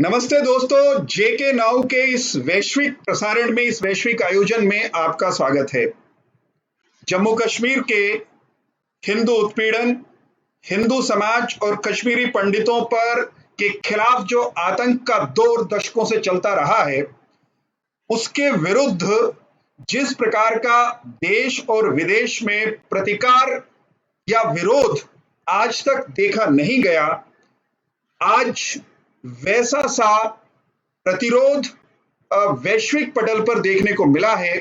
नमस्ते दोस्तों, जेके नाउ के इस वैश्विक प्रसारण में, इस वैश्विक आयोजन में आपका स्वागत है। जम्मू कश्मीर के हिंदू उत्पीड़न, हिंदू समाज और कश्मीरी पंडितों पर के खिलाफ जो आतंक का दौर दशकों से चलता रहा है, उसके विरुद्ध जिस प्रकार का देश और विदेश में प्रतिकार या विरोध आज तक देखा नहीं गया, आज वैसा सा प्रतिरोध वैश्विक पटल पर देखने को मिला है।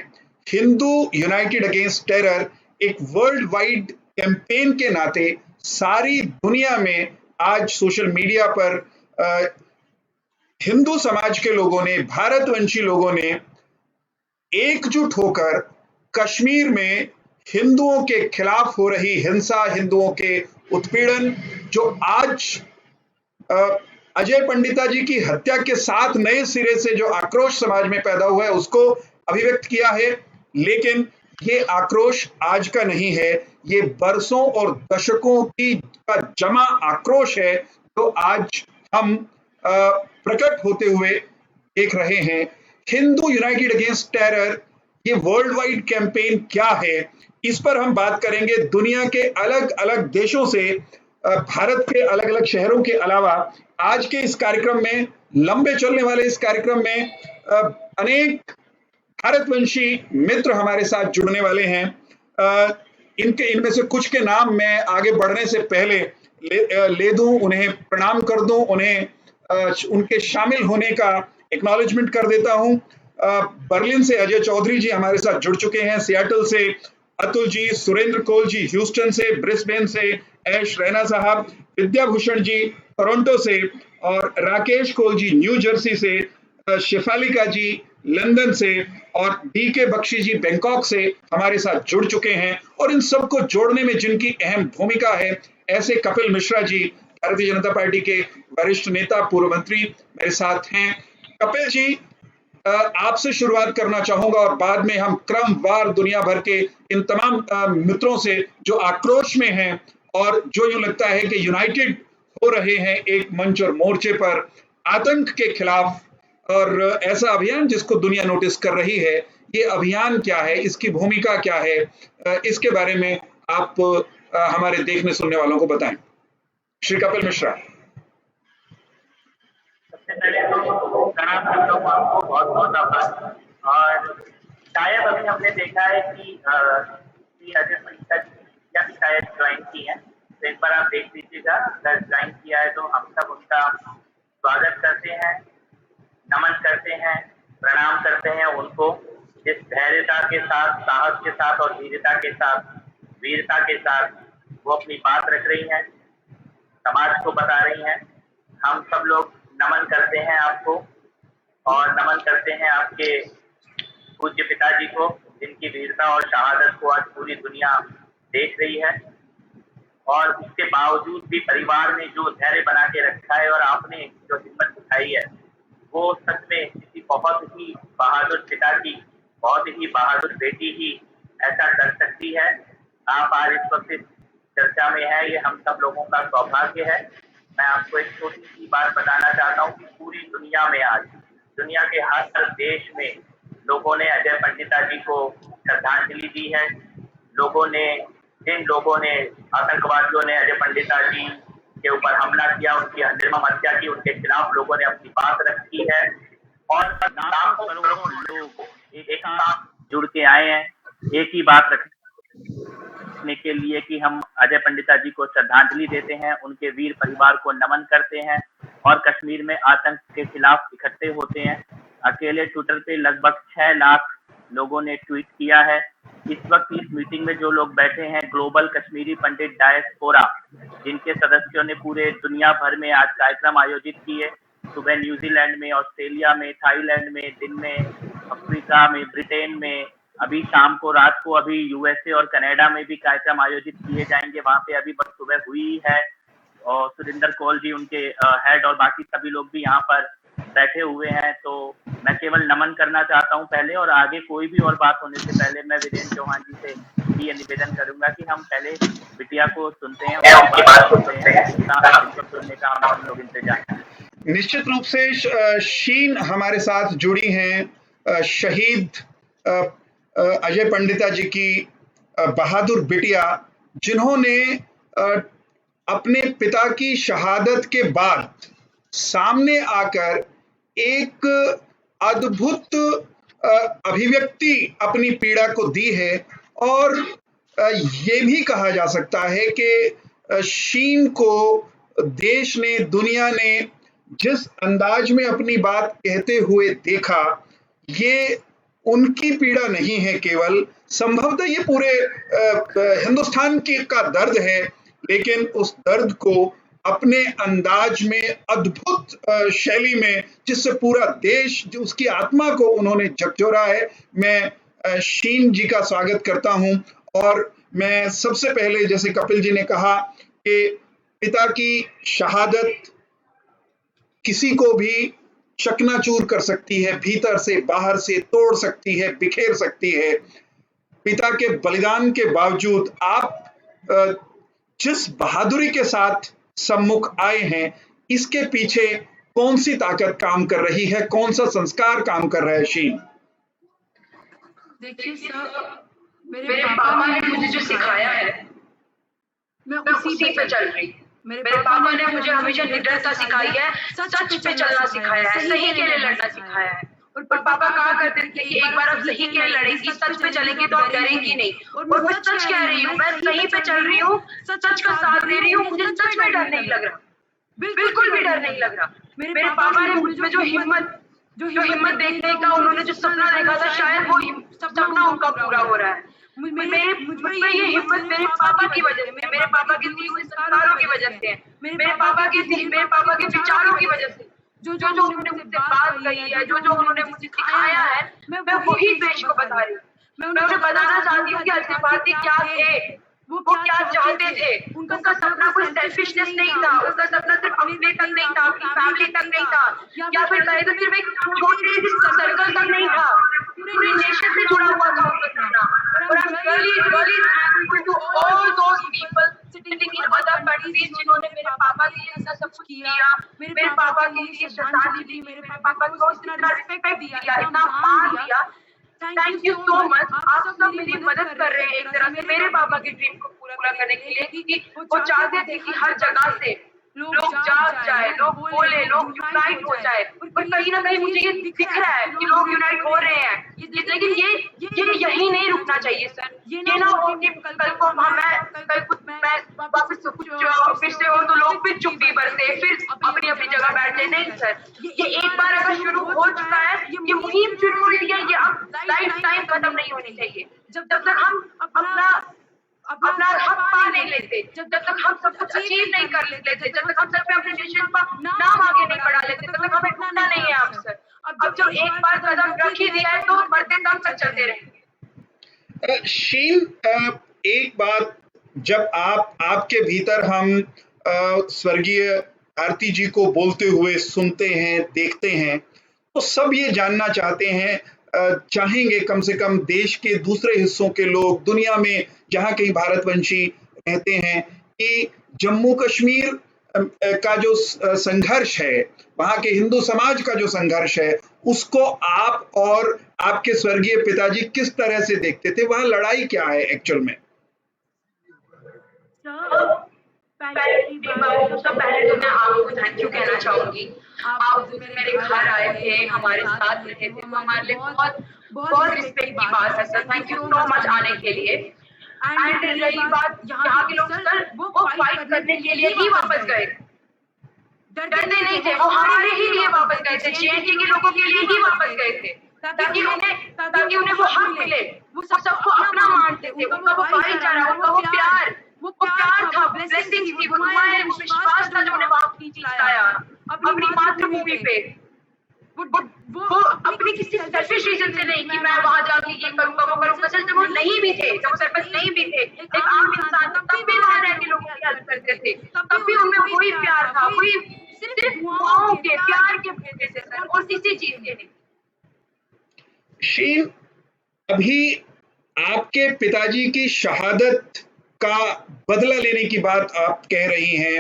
हिंदू यूनाइटेड अगेंस्ट टेरर एक वर्ल्ड वाइड कैंपेन के नाते सारी दुनिया में आज सोशल मीडिया पर हिंदू समाज के लोगों ने, भारतवंशी लोगों ने एकजुट होकर कश्मीर में हिंदुओं के खिलाफ हो रही हिंसा, हिंदुओं के उत्पीड़न, जो आज अजय पंडिता जी की हत्या के साथ नए सिरे से जो आक्रोश समाज में पैदा हुआ है, उसको अभिव्यक्त किया है। लेकिन ये आक्रोश आज का नहीं है, ये बरसों और दशकों की का जमा आक्रोश है, तो आज हम प्रकट होते हुए देख रहे हैं। हिंदू यूनाइटेड अगेंस्ट टेरर, ये वर्ल्ड वाइड कैंपेन क्या है, इस पर हम बात करेंगे। दुनिया के अलग अलग देशों से, भारत के अलग अलग शहरों के अलावा आज के इस कार्यक्रम में, लंबे चलने वाले इस कार्यक्रम में अनेक भारतवंशी मित्र हमारे साथ जुड़ने वाले हैं। इनमें से कुछ के नाम मैं आगे बढ़ने से पहले ले दूं, उन्हें प्रणाम कर दूं, उन्हें उनके शामिल होने का एक्नॉलेजमेंट कर देता हूं। बर्लिन से अजय चौधरी जी हमारे साथ जुड़ चुके हैं, सियाटल से अतुल जी, सुरेंद्र कोल जी ह्यूस्टन से, ब्रिस्बेन से ऐश रैना साहब, विद्याभूषण जी टोरंटो से, और राकेश कोल जी न्यू जर्सी से, शेफालिका जी लंदन से, और डीके बख्शी जी बैंकॉक से हमारे साथ जुड़ चुके हैं। और इन सबको जोड़ने में जिनकी अहम भूमिका है, ऐसे कपिल मिश्रा जी, भारतीय जनता पार्टी के वरिष्ठ नेता, पूर्व मंत्री मेरे साथ हैं। कपिल जी, आपसे शुरुआत करना चाहूंगा और बाद में हम क्रमवार दुनिया भर के इन तमाम मित्रों से जो आक्रोश में हैं और जो यूं लगता है कि यूनाइटेड हो रहे हैं एक मंच और मोर्चे पर आतंक के खिलाफ, और ऐसा अभियान जिसको दुनिया नोटिस कर रही है, ये अभियान क्या है, इसकी भूमिका क्या है, इसके बारे में आप हमारे देखने सुनने वालों को बताएं। श्री कपिल मिश्रा। सबसे पहले तो प्रणाम करता हूँ आपको, बहुत बहुत आभार। और शायद अभी हमने देखा है कि अजय पंडिता जी ने भी शायद ज्वाइन की है, तो एक बार आप देख लीजिएगा, अगर ज्वाइन किया है तो हम सब उनका स्वागत करते हैं, नमन करते हैं, प्रणाम करते हैं उनको, जिस धैर्यता के साथ, साहस के साथ और वीरता के साथ वो अपनी बात रख रही हैं, समाज को बता रही हैं। हम सब लोग नमन करते हैं आपको और नमन करते हैं आपके पूज्य पिताजी को, जिनकी वीरता और शहादत को आज पूरी दुनिया देख रही है। और उसके बावजूद भी परिवार ने जो धैर्य बना के रखा है और आपने जो हिम्मत दिखाई है, वो सच में किसी बहुत ही बहादुर पिता की, बहुत ही बहादुर बेटी ही ऐसा कर सकती है। आप आज इस वक्त इस चर्चा में है, ये हम सब लोगों का सौभाग्य है। मैं आपको एक छोटी सी बात बताना चाहता हूँ कि पूरी दुनिया में आज, दुनिया के हर देश में लोगों ने अजय पंडिता जी को श्रद्धांजलि दी है। जिन लोगों ने, आतंकवादियों ने अजय पंडिता जी के ऊपर हमला किया, उनकी निर्मम हत्या की, उनके खिलाफ लोगों ने अपनी बात रखी है। और लाखों करोड़ों लोग एक साथ जुड़ के आए हैं एक ही बात रखने के लिए कि हम अजय पंडिता जी को श्रद्धांजलि देते हैं, उनके वीर परिवार को नमन करते हैं और कश्मीर में आतंक के खिलाफ इकट्ठे होते हैं। अकेले ट्विटर पे लगभग 6 लाख लोगों ने ट्वीट किया है। इस वक्त इस मीटिंग में जो लोग बैठे हैं, ग्लोबल कश्मीरी पंडित डायस्पोरा, जिनके सदस्यों ने पूरे दुनिया भर में आज कार्यक्रम आयोजित किए। सुबह न्यूजीलैंड में, ऑस्ट्रेलिया में, थाईलैंड में, दिन में अफ्रीका में, ब्रिटेन में, अभी शाम को, रात को अभी यूएसए और कनाडा में भी कार्यक्रम आयोजित किए जाएंगे। वहां पे अभी बस सुबह हुई है और सुरेंद्र कोल जी उनके हेड और बाकी सभी लोग भी यहाँ पर बैठे हुए हैं। तो मैं केवल नमन करना चाहता हूँ पहले, और आगे कोई भी और बात होने से पहले मैं वीरेंद्र चौहान जी से भी ये निवेदन करूंगा कि हम पहले बिटिया को सुनते हैं, उनकी बात सुनते हैं, सुनने का हम लोग इंतजार करें। निश्चित रूप से शीन हमारे साथ जुड़ी हैं शहीद अ, अजय पंडिता जी की बहादुर बिटिया, जिन्होंने अ, अपने पिता की शहादत के बाद सामने आकर एक अद्भुत अभिव्यक्ति अपनी पीड़ा को दी है। और ये भी कहा जा सकता है कि शीन को देश ने, दुनिया ने जिस अंदाज में अपनी बात कहते हुए देखा, ये उनकी पीड़ा नहीं है केवल, संभवतः ये पूरे हिंदुस्तान की का दर्द है, लेकिन उस दर्द को अपने अंदाज में, अद्भुत शैली में, जिससे पूरा देश, जो उसकी आत्मा को उन्होंने झकझोरा है। मैं शीन जी का स्वागत करता हूं। और मैं सबसे पहले, जैसे कपिल जी ने कहा कि पिता की शहादत किसी को भी चकनाचूर कर सकती है, भीतर से बाहर से तोड़ सकती है, बिखेर सकती है। पिता के बलिदान के बावजूद आप जिस बहादुरी के साथ सम्मुख आए हैं, इसके पीछे कौन सी ताकत काम कर रही है, कौन सा संस्कार काम कर रहा है शीन? देखिए सर, मेरे पापा ने मुझे जो सिखाया है मैं उसी पे चल रही। मेरे पापा ने मुझे हमेशा निडरता सिखाई है, सच पे चलना सिखाया है, सही के लिए लड़ना सिखाया है। और पापा कहा करते थे कि एक बार आप सही के लिए लड़ेगी, सच पे चलेंगी तो आप डरेंगी नहीं। और मैं सच कह रही हूँ, मैं सही पे चल रही हूँ, सच का साथ दे रही हूँ, मुझे सच में डर नहीं लग रहा, बिल्कुल भी डर नहीं लग रहा। मेरे पापा ने मुझमें जो हिम्मत देखने का, उन्होंने जो सपना देखा था, शायद वो सपना उनका पूरा हो रहा है। मुझमें ये हिम्मत मेरे पापा की वजह से, मेरे पापा के दिए हुए संस्कारों की वजह से, मेरे पापा के विचारों की वजह से, जो उन्होंने मुझसे बात कही है, जो उन्होंने मुझे सिखाया है, मैं वही देश को बता रही हूँ। मैं उन्हें बताना चाहती हूँ कि अजय भारती क्या थे, वो क्या चाहते थे। उनका सपना कोई सेल्फिशनेस नहीं था, उनका सपना सिर्फ अपने तक नहीं था, अपनी फैमिली तक नहीं था, या फिर कहे तो सिर्फ एक छोटे सर्कल तक नहीं था, पूरे नेशन से जुड़ा हुआ था उनका सपना। और I'm really thankful to all those people sitting in other countries जिन्होंने मेरे पापा के लिए ऐसा सब कुछ किया, मेरे पापा के लिए श्रद्धांजलि दी, मेरे पापा को इतना रिस्पेक्ट दिया, इतना मान दिया। Thank you so much. आप सब मेरी मदद कर रहे हैं एक तरह से मेरे पापा के ड्रीम को पूरा करने के लिए, कि वो चाहते थे कि हर जगह से लोग जाग जाए, लोग बोले, लोग यूनाइट हो जाए। और कहीं ना कहीं मुझे ये दिख रहा है कि लोग यूनाइट हो रहे हैं, लेकिन ये यही नहीं रुकना चाहिए सर। ये ना हो कि कल को मैं वापस फिर से हो तो लोग फिर चुप्पी बरते, फिर अपनी अपनी जगह बैठे। नहीं सर, ये एक बार अगर शुरू हो चुका है, ये मुहिम शुरू हुई है, ये अब लाइफ टाइम खत्म नहीं होनी चाहिए। जब तक हम अपना हक पा नहीं लेते, जब तक हम सब कुछ अचीव नहीं कर लेते, जब तक हम सच में अपने नेशन का नाम आगे नहीं बढ़ा लेते, तब तक हमें उठना नहीं है अवसर। अब जब एक बार कदम रख ही दिया है तो बढ़ते दम तक चलते रहेंगे। शीन, एक बात, जब आपके भीतर हम स्वर्गीय भारती जी को बोलते हुए सुनते हैं, देखते हैं, तो सब ये जानना चाहते हैं, चाहेंगे कम से कम देश के दूसरे हिस्सों के लोग, दुनिया में जहां कहीं भारतवंशी रहते हैं, कि जम्मू कश्मीर का जो संघर्ष है, वहां के हिंदू समाज का जो संघर्ष है, उसको आप और आपके स्वर्गीय पिताजी किस तरह से देखते थे? वहां लड़ाई क्या है एक्चुअल में? पहले तो मैं आपको थैंक यू कहना चाहूंगी। आप मेरे घर आए थे, हमारे साथ रहे थे, वो हमारे लिए बहुत रिस्पेक्ट की बात है sir. Thank you so much आने के लिए। एंड रही बात यहाँ के लोग सर, वो फाइट करने के लिए ही वापस गए, डरते नहीं थे, वो हमारे ही लिए वापस गए थे, जेएनके के लोगों के लिए ही वापस गए थे, ताकि उन्हें वो हक मिले। वो सबको अपना मानते थे, उनका वो भाईचारा, उनका वो प्यार था, ब्लेसिंग्स थी, वो दुआएं, वो विश्वास था जो उन्हें वहां खींच लाया अपनी मातृभूमि पे। वो अपनी किसी सेल्फिश रीजन से नहीं कि मैं वहां जाके ये करूंगा वो करूंगा। सर जब वो नहीं भी थे, जब वो सरपंच नहीं भी थे, एक आम इंसान तब भी वहां रह के लोगों की हेल्प करते थे, तब भी उनमें वही प्यार था, वही सिर्फ दुआओं के प्यार के भूखे थे सर, और किसी चीज के नहीं। शीन, अभी आपके पिताजी की शहादत का बदला लेने की बात आप कह रही हैं,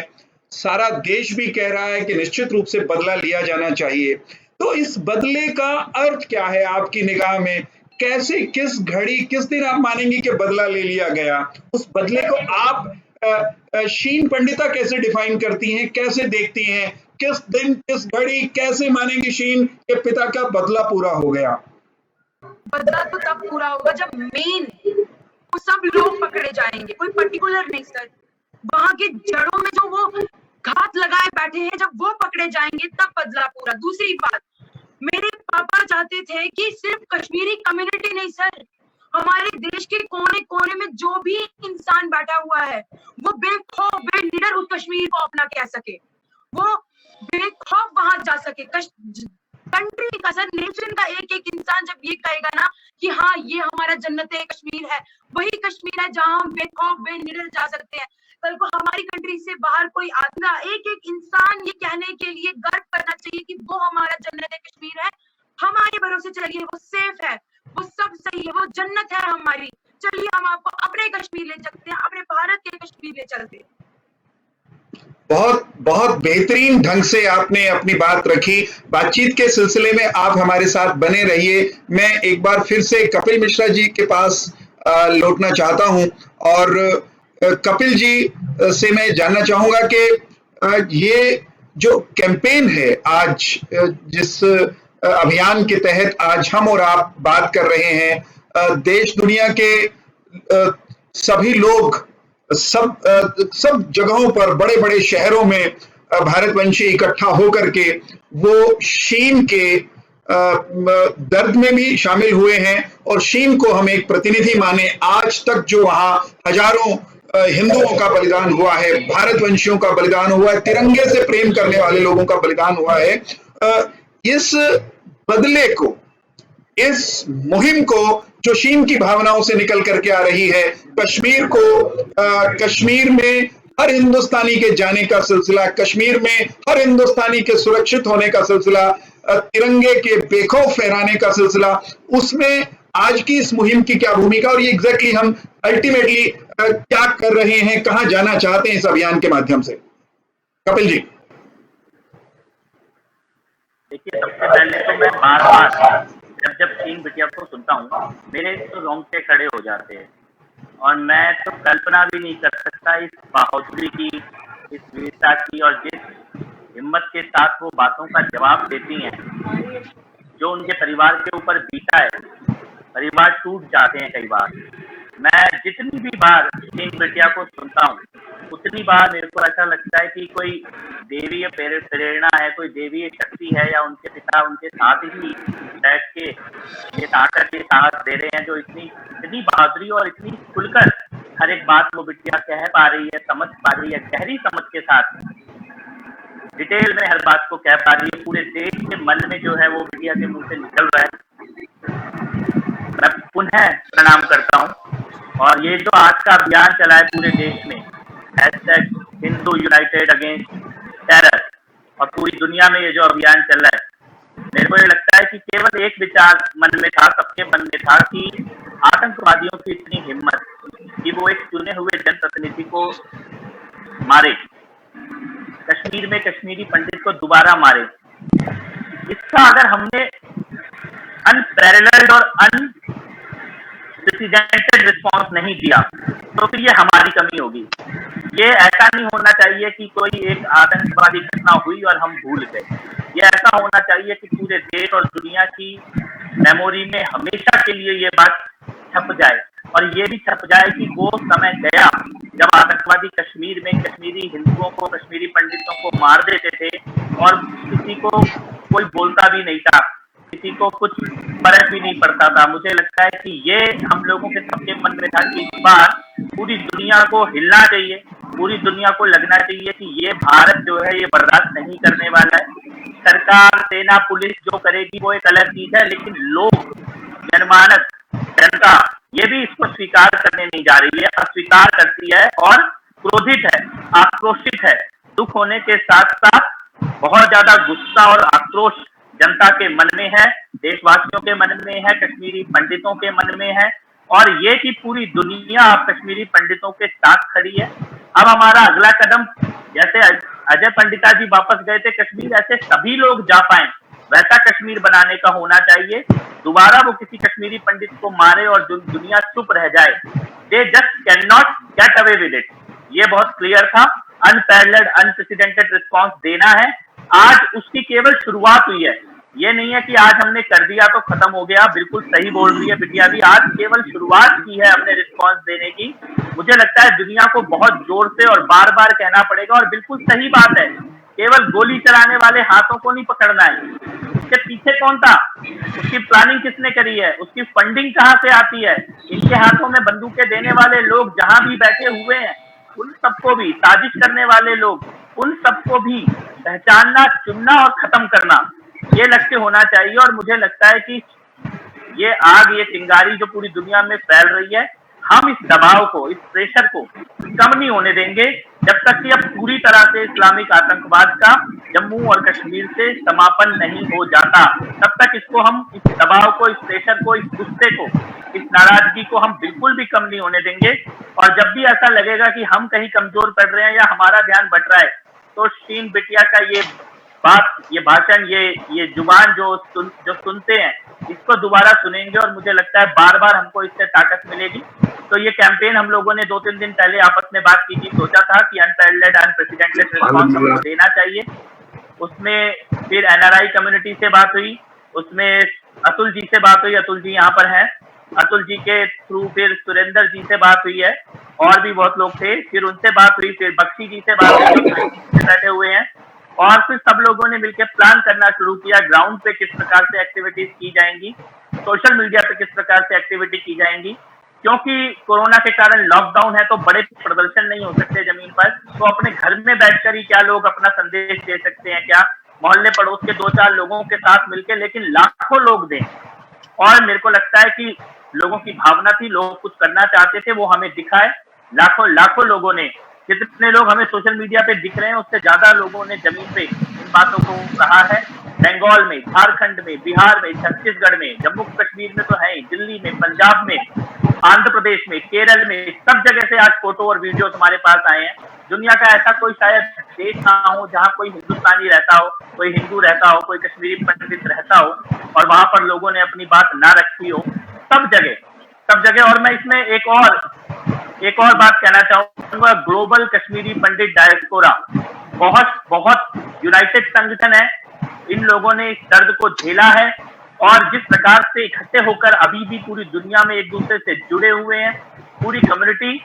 सारा देश भी कह रहा है कि निश्चित रूप से बदला लिया जाना चाहिए। तो इस बदले का अर्थ क्या है आपकी निगाह में? कैसे, किस घड़ी, किस दिन आप मानेंगी कि बदला ले लिया गया? उस बदले को आप शीन पंडिता कैसे डिफाइन करती हैं, कैसे देखती हैं? किस दिन, किस घड़ी, कैसे मानेंगी शीन के पिता का बदला पूरा हो गया? बदला तो तब पूरा होगा जब मेन वो सब लोग पकड़े जाएंगे, कोई पर्टिकुलर नहीं सर। वहां के जड़ों में जो वो घात लगाए बैठे हैं, जब वो पकड़े जाएंगे तब बदला पूरा। दूसरी बात, मेरे पापा चाहते थे कि सिर्फ कश्मीरी कम्युनिटी नहीं सर, हमारे देश के कोने कोने में जो भी इंसान बैठा हुआ है वो बेखौफ बेनिडर उस कश्मीर को अपना कह सके, वो बेखौफ वहां जा सके। कंट्री का सर, नेशन का एक एक इंसान जब ये कहेगा ना कि हाँ ये हमारा जन्नत कश्मीर है, वही कश्मीर है जहाँ हम बेखौफ बेनिडर जा सकते हैं। कल को हमारी कंट्री से बाहर कोई आदमी, एक एक इंसान ये कहने के लिए गर्व करना चाहिए कि वो हमारा जन्नत कश्मीर है, हमारे भरोसे चलिए, वो सेफ है, वो सब सही है, वो जन्नत है हमारी। चलिए हम आपको अपने कश्मीर ले चलते हैं, अपने भारत के कश्मीर ले चलते हैं। बहुत बहुत बेहतरीन ढंग से आपने अपनी बात रखी। बातचीत के सिलसिले में आप हमारे साथ बने रहिए। मैं एक बार फिर से कपिल मिश्रा जी के पास लौटना चाहता हूं और कपिल जी से मैं जानना चाहूंगा कि ये जो कैंपेन है आज, जिस अभियान के तहत आज हम और आप बात कर रहे हैं, देश दुनिया के सभी लोग सब जगहों पर, बड़े बड़े शहरों में भारतवंशी इकट्ठा होकर के वो शीन के दर्द में भी शामिल हुए हैं और शीन को हम एक प्रतिनिधि माने। आज तक जो वहां हजारों हिंदुओं का बलिदान हुआ है, भारतवंशियों का बलिदान हुआ है, तिरंगे से प्रेम करने वाले लोगों का बलिदान हुआ है, इस बदले को, इस मुहिम को जो शीन की भावनाओं से निकल करके आ रही है, कश्मीर को, कश्मीर में हर हिंदुस्तानी के जाने का सिलसिला, कश्मीर में हर हिंदुस्तानी के सुरक्षित होने का सिलसिला, तिरंगे के बेखौफ फहराने का सिलसिला, उसमें आज की इस मुहिम की क्या भूमिका और ये एग्जैक्टली हम अल्टीमेटली क्या कर रहे हैं, कहां जाना चाहते हैं इस अभियान के माध्यम से? कपिल जी। देखिए, सबसे पहले तो मैं बार-बार जब शीन बिटिया को सुनता हूँ, मेरे तो रोंगटे खड़े हो जाते हैं और मैं तो कल्पना भी नहीं कर सकता इस बहादुरी की, इस वीरता की और जिस हिम्मत के साथ वो बातों का जवाब देती हैं जो उनके परिवार के ऊपर बीता है। परिवार टूट जाते हैं कई बार। मैं जितनी भी बार शीन बिटिया को सुनता हूँ, उतनी बार मेरे को ऐसा लगता है कि कोई देवीय प्रेरणा है, कोई देवीय शक्ति है, या उनके पिता उनके साथ ही बैठ के ये ताकत, ये साहस दे रहे हैं, जो इतनी बहादुरी और इतनी खुलकर हर एक बात वो बिटिया कह पा रही है, समझ पा रही है, गहरी समझ के साथ डिटेल में हर बात को कह पा रही है। पूरे देश के मन में जो है वो बिटिया के मुंह से निकल रहा है। मैं पुनः प्रणाम करता हूँ। और ये जो आज का अभियान चला है पूरे देश में, #हिंदू यूनाइटेड अगेंस्ट टेरर, और पूरी दुनिया में ये जो अभियान चल रहा है, मेरे को ये लगता है कि केवल एक विचार मन में था, सबके मन में था कि आतंकवादियों की इतनी हिम्मत कि वो एक चुने हुए जनप्रतिनिधि को मारे, कश्मीर में कश्मीरी पंडित को दोबारा मारे। इसका अगर हमने अनपैरेलल्ड और अनप्रेसिडेंटेड रिस्पॉन्स नहीं दिया तो फिर ये हमारी कमी होगी। ये ऐसा नहीं होना चाहिए कि कोई एक आतंकवादी घटना हुई और हम भूल गए। ये ऐसा होना चाहिए कि पूरे देश और दुनिया की मेमोरी में हमेशा के लिए ये बात छप जाए, और ये भी छप जाए कि वो समय गया जब आतंकवादी कश्मीर में कश्मीरी हिंदुओं को, कश्मीरी पंडितों को मार देते थे और किसी को कोई बोलता भी नहीं था, किसी को कुछ फर्क भी नहीं पड़ता था। मुझे लगता है कि ये हम लोगों के सबके मन में था कि इस बार पूरी दुनिया को हिलना चाहिए, पूरी दुनिया को लगना चाहिए कि ये भारत जो है ये बर्दाश्त नहीं करने वाला है। सरकार, सेना, पुलिस जो करेगी वो एक अलग चीज है, लेकिन लोग, जनमानस, जनता ये भी इसको स्वीकार करने नहीं जा रही है, अस्वीकार करती है और क्रोधित है, आक्रोशित है। दुख होने के साथ साथ बहुत ज्यादा गुस्सा और आक्रोश जनता के मन में है, देशवासियों के मन में है, कश्मीरी पंडितों के मन में है। और ये कि पूरी दुनिया अब कश्मीरी पंडितों के साथ खड़ी है। अब हमारा अगला कदम, जैसे अजय पंडिता जी वापस गए थे कश्मीर, ऐसे सभी लोग जा पाए वैसा कश्मीर बनाने का होना चाहिए। दोबारा वो किसी कश्मीरी पंडित को मारे और दुनिया चुप रह जाए, they just can not get away with it. ये बहुत क्लियर था। अनपैरेलल्ड अनप्रेसिडेंटेड रिस्पॉन्स देना है। आज उसकी केवल शुरुआत हुई है। ये नहीं है कि आज हमने कर दिया तो खत्म हो गया। बिल्कुल सही बोल रही है बिटिया भी, आज केवल शुरुआत की है हमने रिस्पॉन्स देने की। मुझे लगता है दुनिया को बहुत जोर से और बार बार कहना पड़ेगा, और बिल्कुल सही बात है, केवल गोली चलाने वाले हाथों को नहीं पकड़ना है। उसके पीछे कौन था, उसकी प्लानिंग किसने करी है, उसकी फंडिंग कहाँ से आती है, इनके हाथों में बंदूकें देने वाले लोग जहां भी बैठे हुए हैं उन सबको भी, साजिश करने वाले लोग उन सबको भी पहचानना, चुनना और खत्म करना, ये लक्ष्य होना चाहिए। और मुझे लगता है कि ये आग, ये चिंगारी जो पूरी दुनिया में फैल रही है, हम इस दबाव को, इस प्रेशर को कम नहीं होने देंगे जब तक कि अब पूरी तरह से इस्लामिक आतंकवाद का जम्मू और कश्मीर से समापन नहीं हो जाता। तब तक इसको हम, इस दबाव को, इस प्रेशर को, इस गुस्से को, इस नाराजगी को हम बिल्कुल भी कम नहीं होने देंगे। और जब भी ऐसा लगेगा कि हम कहीं कमजोर पड़ रहे हैं या हमारा ध्यान बट रहा है, तो शीन बिटिया का ये बात, ये भाषण, ये जुबान जो सुनते हैं, इसको दोबारा सुनेंगे और मुझे लगता है बार बार हमको इससे ताकत मिलेगी। तो ये कैंपेन हम लोगों ने 2-3 दिन पहले आपस में बात की थी, सोचा था कि अनपैरेलल्ड अनप्रेसिडेंटेड रिस्पॉन्स हमको देना चाहिए। उसमें फिर एनआरआई कम्युनिटी से बात हुई, उसमें अतुल जी से बात हुई, अतुल जी यहाँ पर हैं, अतुल जी के थ्रू फिर सुरेंद्र जी से बात हुई है, और भी बहुत लोग थे, फिर उनसे बात हुई, फिर बख्शी जी से बात हुई, बैठे हुए हैं, और फिर सब लोगों ने मिलकर प्लान करना शुरू किया, ग्राउंड पे किस प्रकार से एक्टिविटीज की जाएंगी, सोशल मीडिया पे किस प्रकार से एक्टिविटी की जाएंगी। क्योंकि कोरोना के कारण लॉकडाउन है तो बड़े प्रदर्शन नहीं हो सकते जमीन पर, तो अपने घर में बैठकर ही क्या लोग अपना संदेश दे सकते हैं, क्या मोहल्ले पड़ोस के 2-4 लोगों के साथ मिलकर, लेकिन लाखों लोग दें। और मेरे को लगता है कि लोगों की भावना थी, लोग कुछ करना चाहते थे, वो हमें दिखाए। लाखों लोगों ने, जितने लोग हमें सोशल मीडिया पे दिख रहे हैं उससे ज्यादा लोगों ने जमीन पे इन बातों को कहा है। बंगाल में, झारखंड में, बिहार में, छत्तीसगढ़ में, जम्मू कश्मीर में तो है ही, दिल्ली में, पंजाब में, आंध्र प्रदेश में, केरल में, सब जगह से आज फोटो और वीडियो हमारे पास आए हैं। दुनिया का ऐसा कोई शायद देश ना हो जहाँ कोई हिंदुस्तानी रहता हो, कोई हिंदू रहता हो, कोई कश्मीरी पंडित रहता हो और वहां पर लोगों ने अपनी बात ना रखी हो। सब जगह। और मैं इसमें एक और बात कहना चाहूंगा, ग्लोबल कश्मीरी पंडित डायस्पोरा बहुत यूनाइटेड संगठन है। इन लोगों ने इस दर्द को झेला है और जिस प्रकार से इकट्ठे होकर अभी भी पूरी दुनिया में एक दूसरे से जुड़े हुए हैं, पूरी कम्युनिटी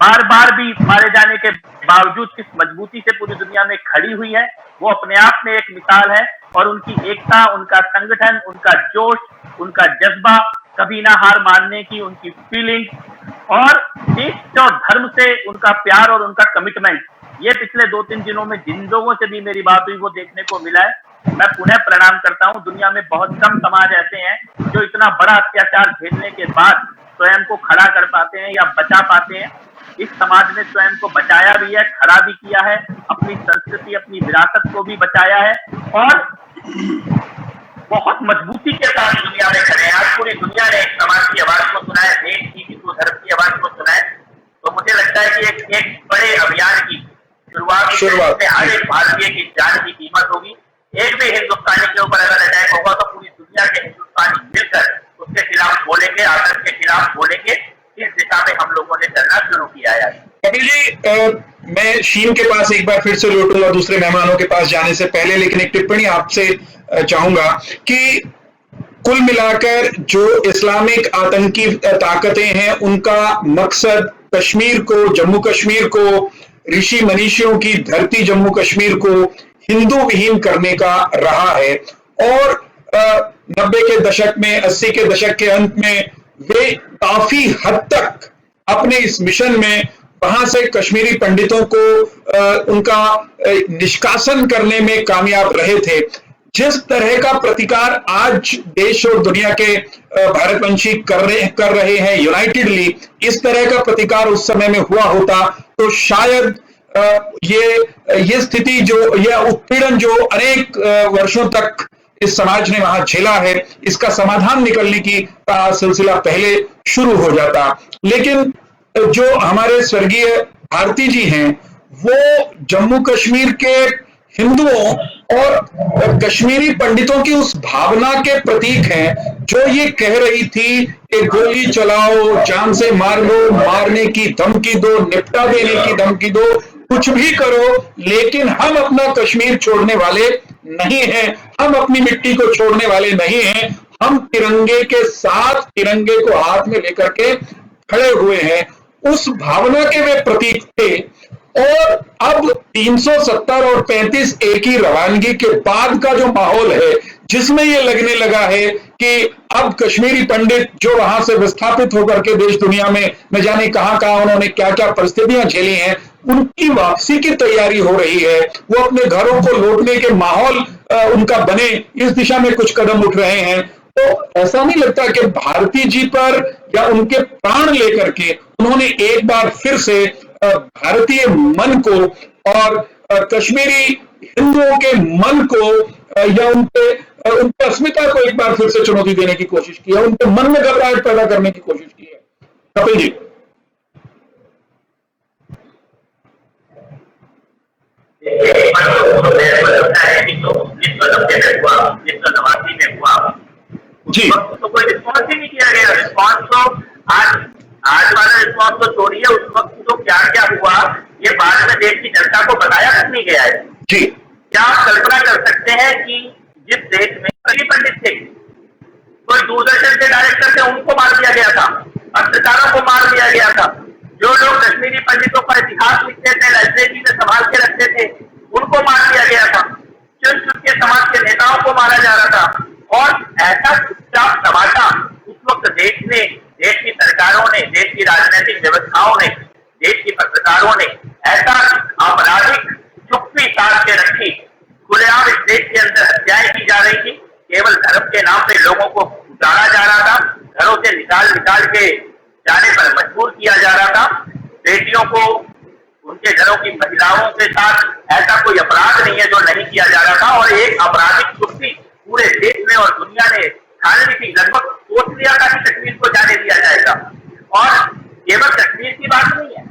बार भी मारे जाने के बावजूद किस मजबूती से पूरी दुनिया में खड़ी हुई है, वो अपने आप में एक मिसाल है। और उनकी एकता, उनका संगठन, उनका जोश, उनका जज्बा, कभी ना हार मानने की उनकी फीलिंग और देश और धर्म से उनका प्यार और उनका कमिटमेंट, ये पिछले 2-3 दिनों में जिन लोगों से भी मेरी बात हुई वो देखने को मिला है। मैं पुनः प्रणाम करता हूँ। दुनिया में बहुत कम समाज ऐसे हैं जो इतना बड़ा अत्याचार झेलने के बाद स्वयं को खड़ा कर पाते हैं या बचा पाते हैं। इस समाज ने स्वयं को बचाया भी है, खड़ा भी किया है, अपनी संस्कृति, अपनी विरासत को भी बचाया है और बहुत मजबूती के साथ दुनिया में खड़े हैं। आज पूरी दुनिया ने एक समाज की आवाज को सुना है, देश की, हिंदू धर्म की आवाज को सुना है। तो मुझे लगता है कि एक बड़े अभियान की शुरुआत में हर एक भारतीय की जान की कीमत होगी। एक भी हिंदुस्तानी के ऊपर अगर अटैक होगा तो पूरी दुनिया के हिंदुस्तानी मिलकर उसके खिलाफ बोलेंगे, आतंक के खिलाफ बोलेंगे। इस दिशा में हम लोगों ने चलना शुरू किया है। कपिल जी, मैं शीन के पास एक बार फिर से लौटूंगा दूसरे मेहमानों के पास जाने से पहले, लेकिन एक टिप्पणी आपसे चाहूंगा कि कुल मिलाकर जो इस्लामिक आतंकी ताकतें हैं उनका मकसद कश्मीर को, जम्मू कश्मीर को, ऋषि मनीषियों की धरती जम्मू कश्मीर को हिंदू विहीन करने का रहा है। और 90 के दशक में, 80 के दशक के अंत में वे काफी हद तक अपने इस मिशन में वहां से कश्मीरी पंडितों को उनका निष्कासन करने में कामयाब रहे थे। जिस तरह का प्रतिकार आज देश और दुनिया के भारतवंशी कर रहे हैं यूनाइटेडली, इस तरह का प्रतिकार उस समय में हुआ होता तो शायद ये स्थिति जो, यह उत्पीड़न जो अनेक वर्षों तक इस समाज ने वहां झेला है, इसका समाधान निकलने की सिलसिला पहले शुरू हो जाता। लेकिन जो हमारे स्वर्गीय भारती जी हैं, वो जम्मू कश्मीर के हिंदुओं और कश्मीरी पंडितों की उस भावना के प्रतीक हैं जो ये कह रही थी कि गोली चलाओ, जान से मार लो, मारने की धमकी दो, निपटा देने की धमकी दो, कुछ भी करो, लेकिन हम अपना कश्मीर छोड़ने वाले नहीं हैं, हम अपनी मिट्टी को छोड़ने वाले नहीं हैं, हम तिरंगे के साथ, तिरंगे को हाथ में लेकर के खड़े हुए हैं। उस भावना के वे प्रतीक थे। और अब 370 और 35 ए की रवानगी के बाद का जो माहौल है, जिसमें ये लगने लगा है कि अब कश्मीरी पंडित जो वहां से विस्थापित होकर के देश दुनिया में न जाने कहां कहां उन्होंने क्या क्या परिस्थितियां झेली हैं, उनकी वापसी की तैयारी हो रही है, वो अपने घरों को लौटने के माहौल उनका बने, इस दिशा में कुछ कदम उठ रहे हैं। तो ऐसा नहीं लगता कि भारती जी पर या उनके प्राण लेकर के उन्होंने एक बार फिर से भारतीय मन को और कश्मीरी हिंदुओं के मन को या उनके अस्मिता को एक बार फिर से चुनौती देने की कोशिश की है, उनके मन में घबराहट पैदा करने की कोशिश की है? कपिल जी। जी, तो कोई रिस्पॉन्स ही नहीं किया गया। रिस्पॉन्स तो आज वाला रिस्पॉन्स तो छोड़िए, उस वक्त तो क्या क्या हुआ ये बाद में देश की जनता को बताया तक नहीं गया है। जी, क्या आप कल्पना कर सकते हैं कि जिस देश में कई पंडित थे, कोई दूरदर्शन के डायरेक्टर थे, उनको मार दिया गया था, पत्रकारों को मार दिया गया था, जो लोग कश्मीरी पंडितों का इतिहास लिखते थे, लाइब्रेरी में संभाल के रखते थे, उनको मार दिया गया था, चुन चुन के समाज के नेताओं को मारा जा रहा था। और ऐसा चुपचाप तमाशा उस वक्त देश की सरकारों ने, देश की राजनीतिक व्यवस्थाओं ने, देश की पत्रकारों ने ऐसा आपराधिक चुप्पी साध के रखी। खुलेआम इस देश के अंदर हत्याएं की जा रही थी, केवल धर्म के नाम पे लोगों को उतारा जा रहा था, घरों से निकाल के जाने पर मजबूर किया जा रहा था। बेटियों को, उनके घरों की महिलाओं के साथ ऐसा कोई अपराध नहीं है जो नहीं किया जा रहा था। और एक आपराधिक चुप्पी पूरे देश में और दुनिया ने ठान ली थी, लगभग सोच लिया था कि कश्मीर को जाने दिया जाएगा। और केवल कश्मीर की बात नहीं है,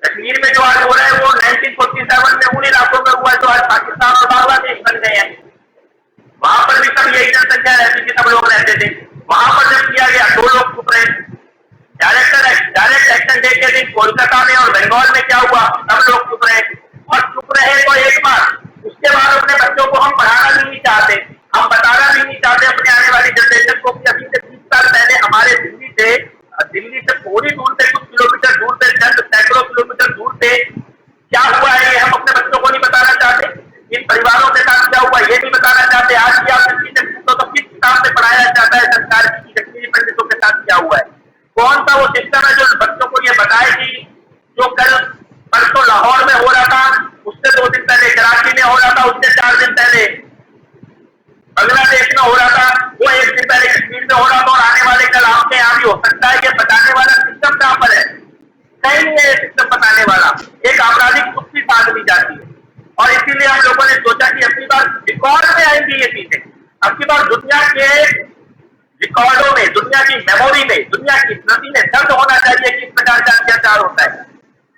कश्मीर में जो आज हो रहा है वो 1947 में उन इलाकों में हुआ जो आज पाकिस्तान और बांग्लादेश बन गए हैं। वहां पर भी सब यही जनसंख्या रहती थी, सब लोग रहते थे। वहां पर जब किया गया 2 लोग चुप रहे। डायरेक्ट एक्शन डे के दिन कोलकाता में और बंगाल में क्या हुआ, सब लोग चुप रहे। और चुप रहे तो एक बार, उसके बाद अपने बच्चों को हम पढ़ाना भी नहीं चाहते, हम बताना भी नहीं चाहते अपने आने वाली जनरेशन को कि अभी से 30 साल पहले हमारे दिल्ली से थोड़ी दूर से, कुछ किलोमीटर दूर से, चंद सैकड़ों किलोमीटर दूर से क्या हुआ है, ये हम अपने बच्चों को नहीं बताना चाहते। इन परिवारों के साथ क्या हुआ ये नहीं बताना चाहते। आज भी आप दिल्ली से पूछो तो किस किताब में पढ़ाया जाता है सरकार की कश्मीरी पंडितों के साथ क्या हुआ है? कौन सा वो सिस्टम है जो बच्चों को ये बताए कि जो कल परसों लाहौर में हो रहा था, उससे 2 दिन पहले कराची में हो रहा था, उससे 4 दिन पहले बांग्लादेश में हो रहा था, वो 1 दिन पहले कश्मीर में हो रहा था, और आने वाले कल आपके यहाँ भी हो सकता है। ये बताने वाला सिस्टम कहां पर है? कहीं नहीं है सिस्टम बताने वाला। एक आपराधिक चुप्पी साध दी जाती है। और इसीलिए हम लोगों ने सोचा कि अपनी बार रिकॉर्ड में आएंगी ये चीजें, अपनी बार दुनिया के रिकॉर्डों में, दुनिया की मेमोरी में, दुनिया की स्मृति में दर्ज होना चाहिए कि इस प्रकार का अत्याचार होता है।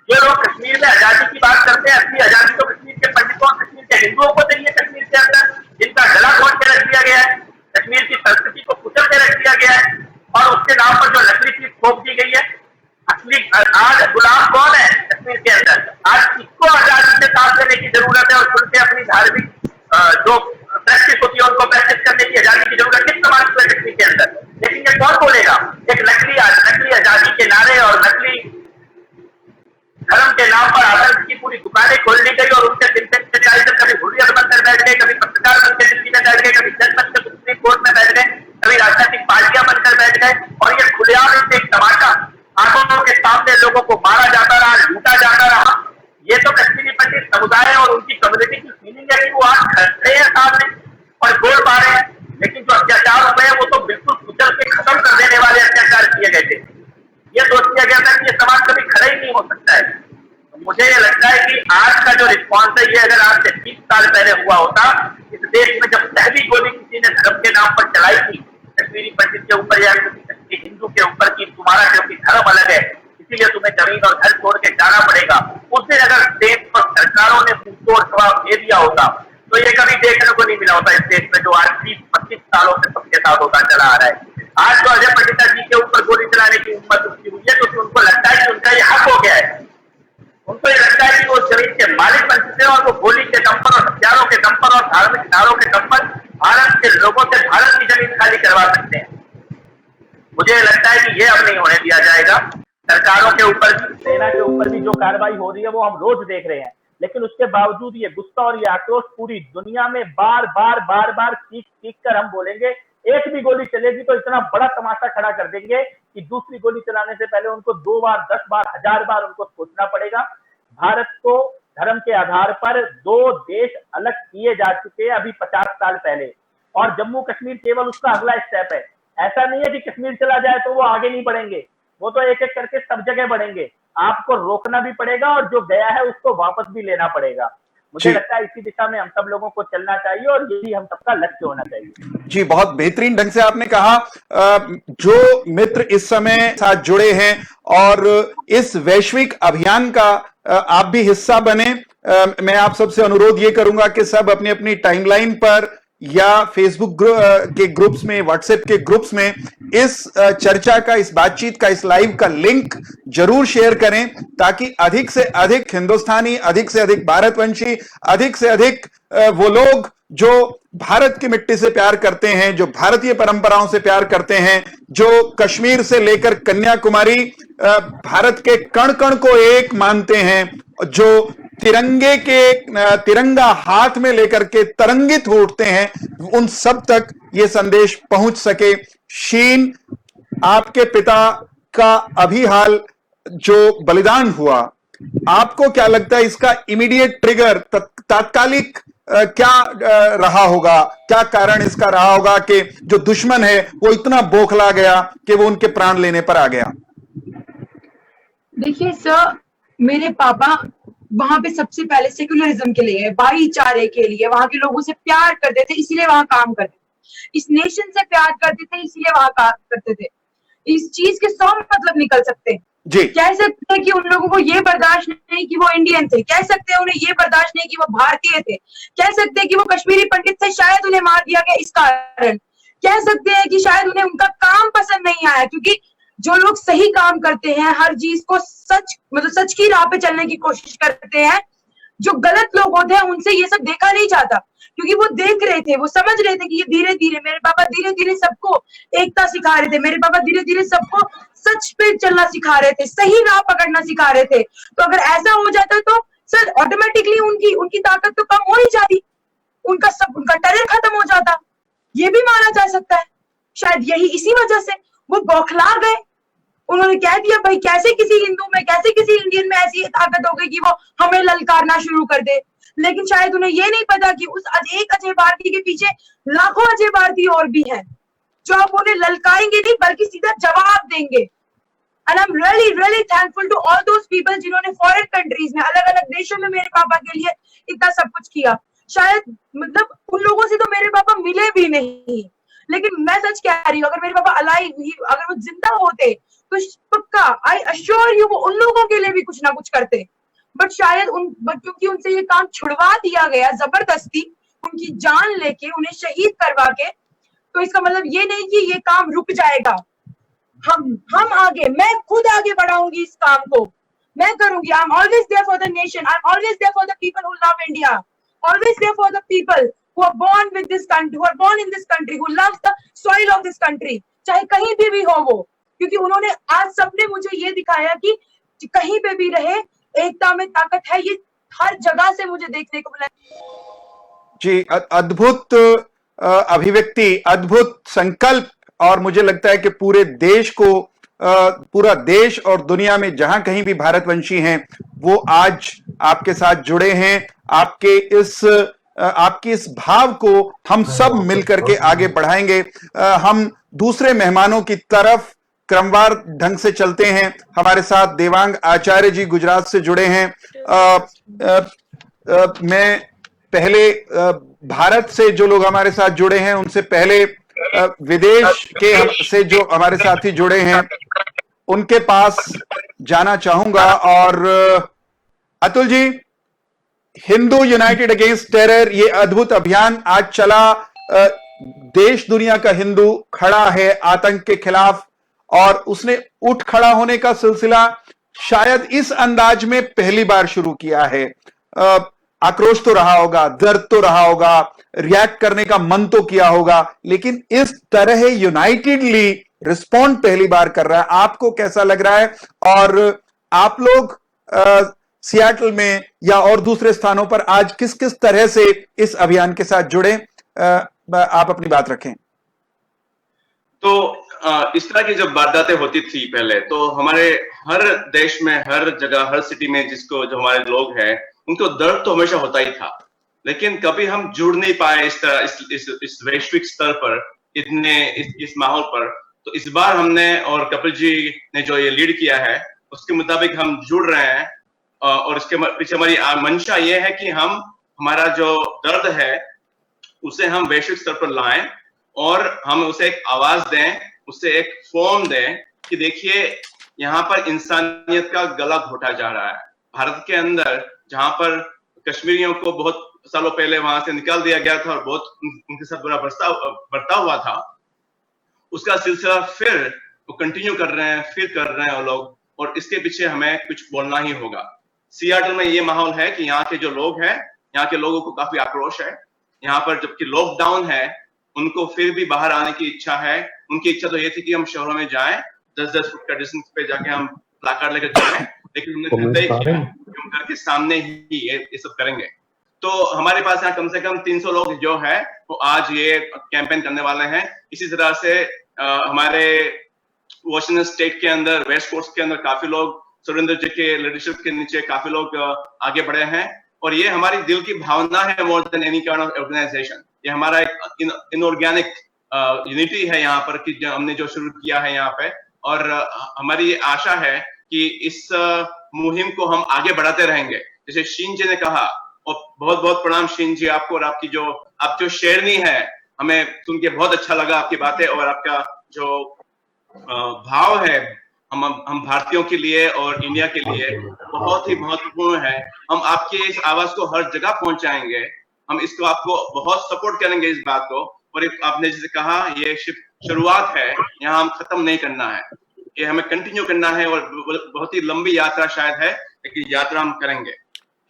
जो लोग कश्मीर में आजादी की बात करते हैं, असली आजादी तो कश्मीर के पंडितों, कश्मीर के हिंदुओं को चाहिए। कश्मीर के अंदर जिनका गला घोट के रख दिया गया है, कश्मीर की संस्कृति को कुचल के रख दिया गया है, और उसके नाम पर जो नकली चीज थोप दी गई है। असली आज गुलाम कौन है कश्मीर के अंदर? आज किसको आजादी से साथ लेने की जरूरत है और खुल के अपनी धार्मिक जो प्रैक्टिस होती है उनको प्रैक्टिस करने की आजादी की जरूरत किस समाज को है कश्मीर के अंदर? लेकिन ये कौन बोलेगा? एक नकली आजादी के नारे और नकली धर्म के नाम पर आतंक की पूरी दुकानें खोल दी गई, और उनके सिंपैथाइजर कभी हुर्रियत बनकर बैठ गए, कभी पत्रकार बनकर दिल्ली में बैठ गए, कभी जज बनकर सुप्रीम कोर्ट में बैठ गए, कभी राजनीतिक पार्टियां बनकर बैठ गए। और ये खुलेआम एक तमाशा, आंखों के सामने लोगों को मारा जाता रहा, लूटा जाता रहा। ये तो कश्मीरी पंडित समुदाय और उनकी कम्युनिटी की फीलिंग है कि वो आज खड़े हैं सामने और बोल पा रहे हैं। लेकिन जो अत्याचार हुए हैं वो तो बिल्कुल कुचल के खत्म कर देने वाले अत्याचार किए गए थे। ये सोच लिया गया था कि ये समाज कभी खड़ा ही नहीं हो सकता है। तो मुझे ये लगता है कि आज का जो रिस्पॉन्स है, ये अगर आज से 30 साल पहले हुआ होता, इस देश में जब पहली गोली किसी ने के नाम पर चलाई थी कश्मीरी पंडित के ऊपर या किसी हिंदू के ऊपर की तुम्हारा क्योंकि धर्म अलग है इसीलिए तुम्हें जमीन और घर छोड़ के जाना पड़ेगा, उस दिन अगर देश पर सरकारों ने मुंहतोड़ जवाब दे दिया होता तो ये कभी देखने को नहीं मिला होता इस देश में, जो आज 20-25 सालों से सबके साथ होता चला आ रहा है। आज तो अजय पंडिता जी के ऊपर गोली चलाने की हिम्मत उसकी हुई है तो उनको लगता है कि उनका ये हक हो गया है, उनको ये लगता है कि वो जमीन के मालिक बन चुके हैं और वो गोली के दम पर और हथियारों के दम पर और धार्मिक नारों के दम पर भारत के लोगों से भारत की जमीन खाली करवा सकते हैं। मुझे लगता है कि ये अब नहीं होने दिया जाएगा। सरकारों के ऊपर भी, सेना के ऊपर भी जो कार्रवाई हो रही है वो हम रोज देख रहे हैं, लेकिन उसके बावजूद ये गुस्सा और ये आक्रोश पूरी दुनिया में बार बार चीख कर हम बोलेंगे। एक भी गोली चलेगी तो इतना बड़ा तमाशा खड़ा कर देंगे कि दूसरी गोली चलाने से पहले उनको 2 बार 10 बार 1000 बार उनको सोचना पड़ेगा। भारत को धर्म के आधार पर 2 देश अलग किए जा चुके हैं अभी 50 साल पहले, और जम्मू कश्मीर केवल उसका अगला स्टेप है। ऐसा नहीं है कि कश्मीर चला जाए तो वो आगे नहीं बढ़ेंगे, वो तो एक एक करके सब जगह बढ़ेंगे। आपको रोकना भी पड़ेगा और जो गया है उसको वापस भी लेना पड़ेगा। मुझे लगता है इसी दिशा में हम सब लोगों को चलना चाहिए और यही हम सबका लक्ष्य होना चाहिए। जी, बहुत बेहतरीन ढंग से आपने कहा। जो मित्र इस समय साथ जुड़े हैं और इस वैश्विक अभियान का आप भी हिस्सा बने, मैं आप सबसे अनुरोध ये करूंगा कि सब अपनी अपनी टाइमलाइन पर या फेसबुक के ग्रुप्स में, व्हाट्सएप के ग्रुप्स में इस चर्चा का, इस बातचीत का, इस लाइव का लिंक जरूर शेयर करें ताकि अधिक से अधिक हिंदुस्तानी, अधिक से अधिक भारतवंशी, अधिक से अधिक वो लोग जो भारत की मिट्टी से प्यार करते हैं, जो भारतीय परंपराओं से प्यार करते हैं, जो कश्मीर से लेकर कन्याकुमारी भारत के कण कण को एक मानते हैं, जो तिरंगा हाथ में लेकर के तरंगित हो उठते हैं, उन सब तक ये संदेश पहुंच सके। शीन, आपके पिता का अभी हाल जो बलिदान हुआ, आपको क्या लगता है इसका इमीडिएट ट्रिगर, तात्कालिक क्या रहा होगा, क्या कारण इसका रहा होगा कि जो दुश्मन है वो इतना बौखला गया कि वो उनके प्राण लेने पर आ गया? देखिए सर, मेरे पापा वहां पे सबसे पहले सेक्युलरिज्म के लिए, भाईचारे के लिए, वहां के लोगों से प्यार करते थे इसीलिए वहां काम करते थे, इस नेशन से प्यार करते थे इसीलिए वहां काम करते थे। इस चीज के 100 मतलब निकल सकते हैं। कह सकते हैं कि उन लोगों को ये बर्दाश्त नहीं कि वो इंडियन थे, कह सकते हैं उन्हें ये बर्दाश्त नहीं कि वो भारतीय थे, कह सकते हैं कि वो कश्मीरी पंडित थे शायद उन्हें मार दिया गया इस कारण, कह सकते हैं कि शायद उन्हें उनका काम पसंद नहीं आया, क्योंकि जो लोग सही काम करते हैं, हर चीज को सच की राह पे चलने की कोशिश करते हैं, जो गलत लोग होते हैं उनसे ये सब देखा नहीं जाता, क्योंकि वो देख रहे थे, वो समझ रहे थे कि ये धीरे धीरे, मेरे पापा धीरे धीरे सबको एकता सिखा रहे थे, मेरे पापा धीरे धीरे सबको सच पे चलना सिखा रहे थे, सही राह पकड़ना सिखा रहे थे। तो अगर ऐसा हो जाता तो सर ऑटोमेटिकली उनकी ताकत तो कम हो ही जाती, उनका टेरर खत्म हो जाता, ये भी माना जा सकता है। शायद यही इसी वजह से वो बौखला गए, उन्होंने कह दिया भाई कैसे किसी हिंदू में, कैसे किसी इंडियन में ऐसी ताकत हो गई कि वो हमें ललकारना शुरू कर दे। लेकिन शायद उन्हें ये नहीं पता कि उस एक अजय भारती के पीछे लाखों अजय भारती और भी हैं, जो आप उन्हें ललकारेंगे नहीं बल्कि सीधा जवाब देंगे। And I am really thankful to all those people जिन्होंने फॉरेन कंट्रीज में, अलग अलग देशों में मेरे पापा के लिए इतना सब कुछ किया। शायद मतलब उन लोगों से तो मेरे पापा मिले भी नहीं, लेकिन मैं सच कह रही हूँ, अगर मेरे पापा अलाइव, अगर वो जिंदा होते तो पक्का आई अश्योर यू वो उन लोगों के लिए भी कुछ ना कुछ करते। बट शायद क्योंकि उनसे ये काम छुड़वा दिया गया जबरदस्ती, उनकी जान लेके, उन्हें शहीद करवा के, तो इसका मतलब ये नहीं कि ये काम रुक जाएगा। हम आगे, मैं खुद आगे बढ़ाऊंगी इस काम को, मैं करूंगी। I am always there for the nation, I am always there for the people who love India, always there for the people who are born with this country, who are born in this country, who loves the soil of this country, चाहे कहीं भी हो वो, क्योंकि उन्होंने आज सबने मुझे ये दिखाया कि कहीं पे भी रहे एकता में ताकत है, ये हर जगह से मुझे देखने को मिला। जी, अद्भुत अभिव्यक्ति, अद्भुत संकल्प, और मुझे लगता है कि पूरे देश को, पूरा देश और दुनिया में जहां कहीं भी भारतवंशी हैं वो आज आपके साथ जुड़े हैं। आपकी इस भाव को हम सब मिलकर के आगे बढ़ाएंगे। हम दूसरे मेहमानों की तरफ क्रमवार ढंग से चलते हैं। हमारे साथ देवांग आचार्य जी गुजरात से जुड़े हैं। मैं पहले भारत से जो लोग हमारे साथ जुड़े हैं, उनसे पहले विदेश के से जो हमारे साथी जुड़े हैं उनके पास जाना चाहूंगा। और Atul ji, Hindu United against terror, ये अद्भुत अभियान आज चला। देश दुनिया का हिंदू खड़ा है आतंक के खिलाफ, और उसने उठ खड़ा होने का सिलसिला शायद इस अंदाज में पहली बार शुरू किया है। आक्रोश तो रहा होगा, दर्द तो रहा होगा, रिएक्ट करने का मन तो किया होगा, लेकिन इस तरह यूनाइटेडली रिस्पॉन्ड पहली बार कर रहा है। आपको कैसा लग रहा है? और आप लोग सियाटल में या और दूसरे स्थानों पर आज किस किस तरह से इस अभियान के साथ जुड़े? आप अपनी बात रखें। तो इस तरह की जब वारदातें होती थी पहले, तो हमारे हर देश में, हर जगह, हर सिटी में जो हमारे लोग हैं, उनको दर्द तो हमेशा होता ही था, लेकिन कभी हम जुड़ नहीं पाए इस तरह इस वैश्विक स्तर पर, इस माहौल पर। तो इस बार हमने, और कपिल जी ने जो ये लीड किया है, उसके मुताबिक हम जुड़ रहे हैं। और इसके पीछे हमारी मंशा ये है कि हमारा जो दर्द है उसे हम वैश्विक स्तर पर लाएं, और हम उसे एक आवाज दें, उसे एक फॉर्म दें कि देखिए यहाँ पर इंसानियत का गला घोटा जा रहा है। भारत के अंदर जहां पर कश्मीरियों को बहुत सालों पहले वहां से निकाल दिया गया था और बहुत उनके साथ बुरा बर्ताव हुआ था, उसका सिलसिला फिर वो कंटिन्यू कर रहे हैं वो लोग, और इसके पीछे हमें कुछ बोलना ही होगा। सियाटल में ये माहौल है कि यहाँ के जो लोग हैं, यहाँ के लोगों को काफी आक्रोश है। यहाँ पर जबकि लॉकडाउन है, उनको फिर भी बाहर आने की इच्छा है। उनकी इच्छा तो ये थी कि हम शहरों में जाएं, 10-10 फुट का डिस्टेंस पे जाके हम प्लाकार्ड लेकर जाएं, लेकिन हमने तय किया कि हम घर के सामने ही ये सब करेंगे। तो हमारे पास यहाँ कम से कम 300 लोग जो है वो आज ये कैंपेन करने वाले हैं। इसी तरह से हमारे वॉशिंगटन स्टेट के अंदर, वेस्ट कोस्ट के अंदर काफी लोग, सुरेंद्र जी के लीडरशिप के नीचे काफी लोग आगे बढ़े हैं, और ये हमारी दिल की भावना है more than any kind of organisation. ये हमारा एक इनऑर्गेनिक यूनिटी है यहाँ पर कि हमने जो शुरू किया है यहाँ पे, और हमारी ये आशा है कि इस मुहिम को हम आगे बढ़ाते रहेंगे। जैसे शीन जी ने कहा, और बहुत बहुत प्रणाम शीन जी आपको, और आप जो शेरनी है, हमें सुन के बहुत अच्छा लगा आपकी बातें, और आपका जो भाव है हम भारतीयों के लिए और इंडिया के लिए बहुत ही महत्वपूर्ण है। हम आपके इस आवाज को हर जगह पहुंचाएंगे, हम इसको आपको बहुत सपोर्ट करेंगे इस बात को। और आपने जैसे कहा, ये शुरुआत है, यहाँ हम खत्म नहीं करना है, ये हमें कंटिन्यू करना है, और बहुत ही लंबी यात्रा शायद है, लेकिन यात्रा हम करेंगे।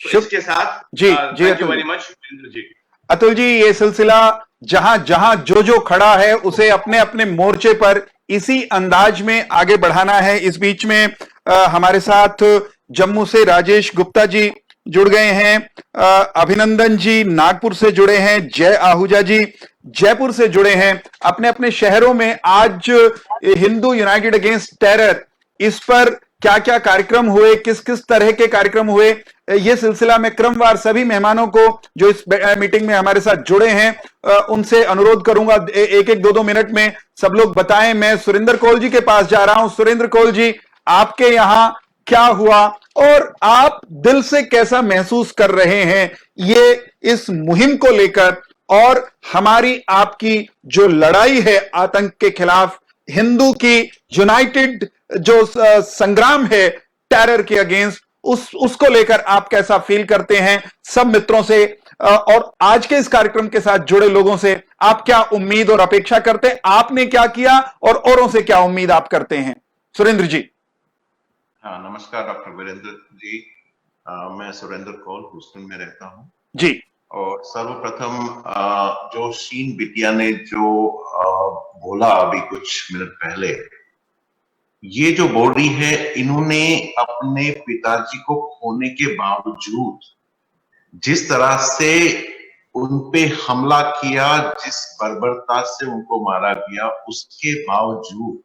तो इसके साथ थैंक यू वेरी मच जी। अतुल जी, ये सिलसिला जहां जहां जो खड़ा है उसे अपने अपने मोर्चे पर इसी अंदाज में आगे बढ़ाना है। इस बीच में हमारे साथ जम्मू से राजेश गुप्ता जी जुड़ गए हैं, अभिनंदन जी नागपुर से जुड़े हैं, जय आहूजा जी जयपुर से जुड़े हैं। अपने अपने शहरों में आज हिंदू यूनाइटेड अगेंस्ट टेरर, इस पर क्या क्या कार्यक्रम हुए, किस किस तरह के कार्यक्रम हुए, ये सिलसिला में क्रमवार सभी मेहमानों को जो इस मीटिंग में हमारे साथ जुड़े हैं उनसे अनुरोध करूंगा, एक एक 2-2 मिनट में सब लोग बताएं। मैं सुरेंद्र कौल जी के पास जा रहा हूं। सुरेंद्र कौल जी, आपके यहां क्या हुआ और आप दिल से कैसा महसूस कर रहे हैं ये इस मुहिम को लेकर, और हमारी आपकी जो लड़ाई है आतंक के खिलाफ, हिंदू की यूनाइटेड जो संग्राम है टेरर के अगेंस्ट, उसको लेकर आप कैसा फील करते हैं? सब मित्रों से और आज के इस कार्यक्रम के साथ जुड़े लोगों से आप क्या उम्मीद और अपेक्षा करते हैं? आपने क्या किया और औरों से क्या उम्मीद आप करते हैं? सुरेंद्र जी। हाँ, नमस्कार डॉक्टर वीरेंद्र जी। मैं सुरेंद्र कौल ह्यूस्टन में रहता हूँ जी। और सर्वप्रथम जो शीन बिटिया ने जो बोला अभी कुछ मिनट पहले, ये जो बॉडी है, इन्होंने अपने पिताजी को खोने के बावजूद जिस तरह से उन पे हमला किया, जिस बर्बरता से उनको मारा गया, उसके बावजूद